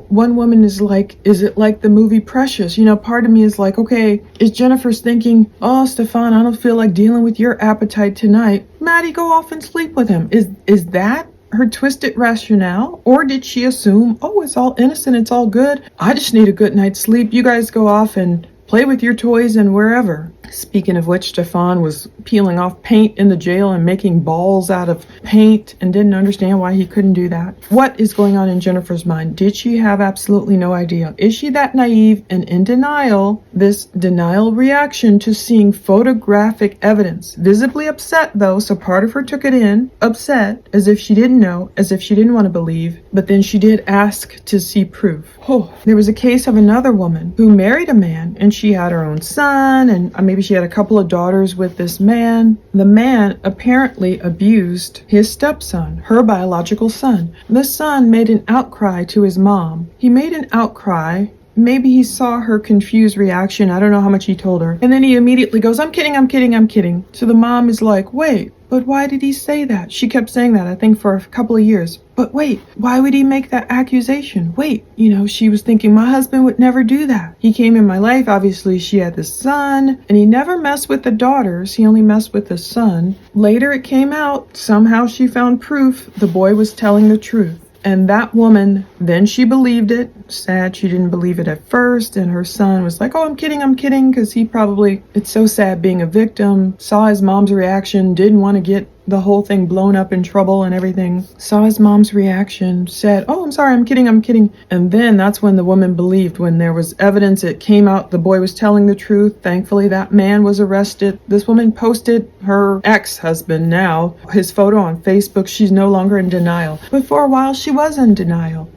Speaker 1: one woman is like, is it like the movie Precious? Part of me is like, okay, is Jennifer's thinking, oh, Stephan, I don't feel like dealing with your appetite tonight. Maddie, go off and sleep with him. Is that her twisted rationale? Or did she assume, oh, it's all innocent, it's all good. I just need a good night's sleep. You guys go off and Play with your toys and wherever. Speaking of which, Stephan was peeling off paint in the jail and making balls out of paint and didn't understand why he couldn't do that. What is going on in Jennifer's mind? Did she have absolutely no idea? Is she that naive and in denial? This denial reaction to seeing photographic evidence. Visibly upset though, so part of her took it in. Upset, as if she didn't know, as if she didn't want to believe. But then she did ask to see proof. Oh, there was a case of another woman who married a man and she had her own son and maybe she had a couple of daughters with this man. The man apparently abused his stepson, her biological son. The son made an outcry to his mom. He made an outcry. Maybe he saw her confused reaction. I don't know how much he told her. And then he immediately goes, I'm kidding, I'm kidding, I'm kidding. So the mom is like, wait, but why did he say that? She kept saying that, I think, for a couple of years. But wait, why would he make that accusation? Wait, she was thinking my husband would never do that. He came in my life. Obviously, she had the son, and he never messed with the daughters. He only messed with the son. Later, it came out. Somehow she found proof the boy was telling the truth. And that woman, then she believed it. Sad she didn't believe it at first. And her son was like, oh, I'm kidding. Because he probably, it's so sad being a victim, saw his mom's reaction, didn't want to get the whole thing blown up in trouble and everything. Saw his mom's reaction, said, oh, I'm sorry, I'm kidding. And then that's when the woman believed, when there was evidence, it came out, the boy was telling the truth. Thankfully, that man was arrested. This woman posted her ex-husband now, his photo on Facebook. She's no longer in denial. But for a while, she was in denial.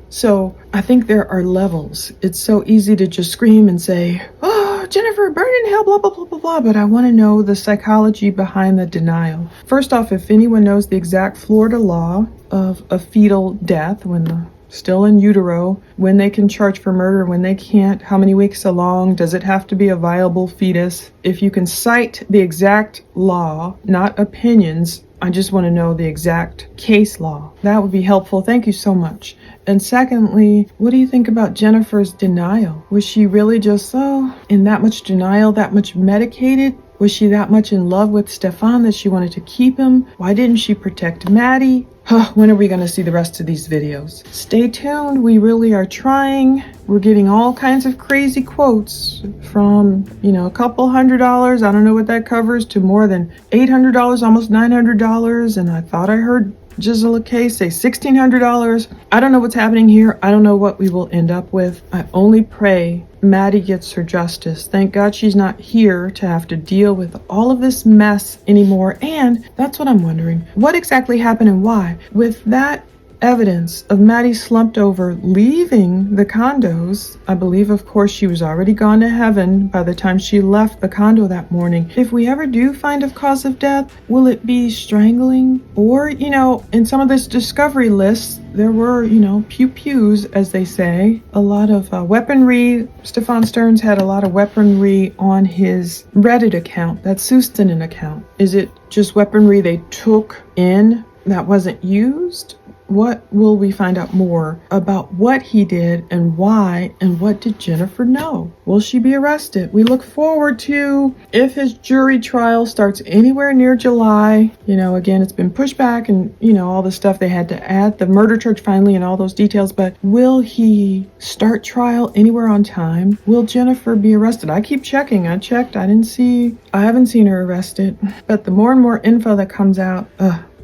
Speaker 1: So I think there are levels. It's so easy to just scream and say, oh, Jennifer, burn in hell, blah, blah, blah, blah, blah. But I want to know the psychology behind the denial. First off, if anyone knows the exact Florida law of a fetal death, when the still in utero, when they can charge for murder, when they can't, how many weeks along, does it have to be a viable fetus? If you can cite the exact law, not opinions, I just want to know the exact case law. That would be helpful. Thank you so much. And secondly, what do you think about Jennifer's denial? Was she really just in that much denial, that much medicated? Was she that much in love with Stephan that she wanted to keep him? Why didn't she protect Maddie? When are we going to see the rest of these videos? Stay tuned. We really are trying. We're getting all kinds of crazy quotes from, a couple $100. I don't know what that covers, to more than $800, almost $900. And I thought I heard Gisela K say $1,600. I don't know what's happening here. I don't know what we will end up with. I only pray Maddie gets her justice. Thank God she's not here to have to deal with all of this mess anymore. And that's what I'm wondering. What exactly happened and why? With that evidence of Maddie slumped over, leaving the condos, I believe, of course, she was already gone to heaven by the time she left the condo that morning. If we ever do find a cause of death, will it be strangling? Or, in some of this discovery lists, there were, pew-pews, as they say, a lot of weaponry. Stephan Sterns had a lot of weaponry on his Reddit account, that Sustanen account. Is it just weaponry they took in that wasn't used? What will we find out more about what he did and why, and what did Jennifer know? Will she be arrested? We look forward to, if his jury trial starts anywhere near July, again, it's been pushed back and, all the stuff they had to add, the murder charge finally and all those details, but will he start trial anywhere on time? Will Jennifer be arrested? I keep checking. I checked. I haven't seen her arrested, but the more and more info that comes out,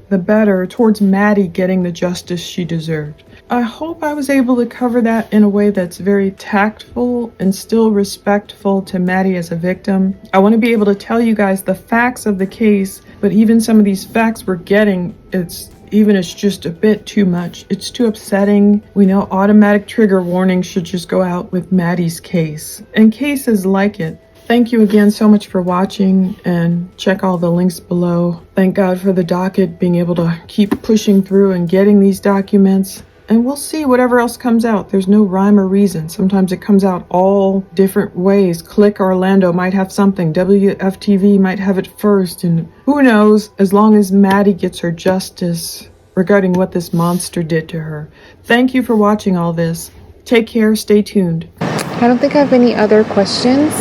Speaker 1: the better towards Maddie getting the justice she deserved. I hope I was able to cover that in a way that's very tactful and still respectful to Maddie as a victim. I want to be able to tell you guys the facts of the case, but even some of these facts we're getting, it's just a bit too much. It's too upsetting. We know automatic trigger warnings should just go out with Maddie's case and cases like it. Thank you again so much for watching, and check all the links below. Thank God for the docket being able to keep pushing through and getting these documents. And we'll see whatever else comes out. There's no rhyme or reason. Sometimes it comes out all different ways. Click Orlando might have something. WFTV might have it first. And who knows, as long as Maddie gets her justice regarding what this monster did to her. Thank you for watching all this. Take care. Stay tuned.
Speaker 4: I don't think I have any other questions.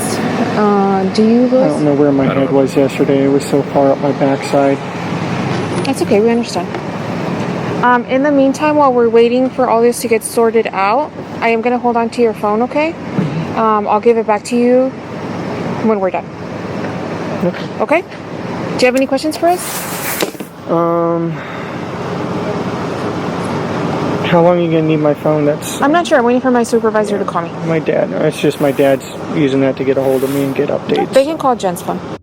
Speaker 4: Do you, Louis?
Speaker 2: I don't know where my head was yesterday. It was so far up my backside.
Speaker 4: That's okay. We understand. In the meantime, while we're waiting for all this to get sorted out, I am going to hold on to your phone, okay? I'll give it back to you when we're done. Okay? Do you have any questions for us?
Speaker 2: How long are you gonna need my phone?
Speaker 4: I'm not sure. I'm waiting for my supervisor to call me.
Speaker 2: My dad. It's just my dad's using that to get a hold of me and get updates.
Speaker 4: They can call Jen's phone.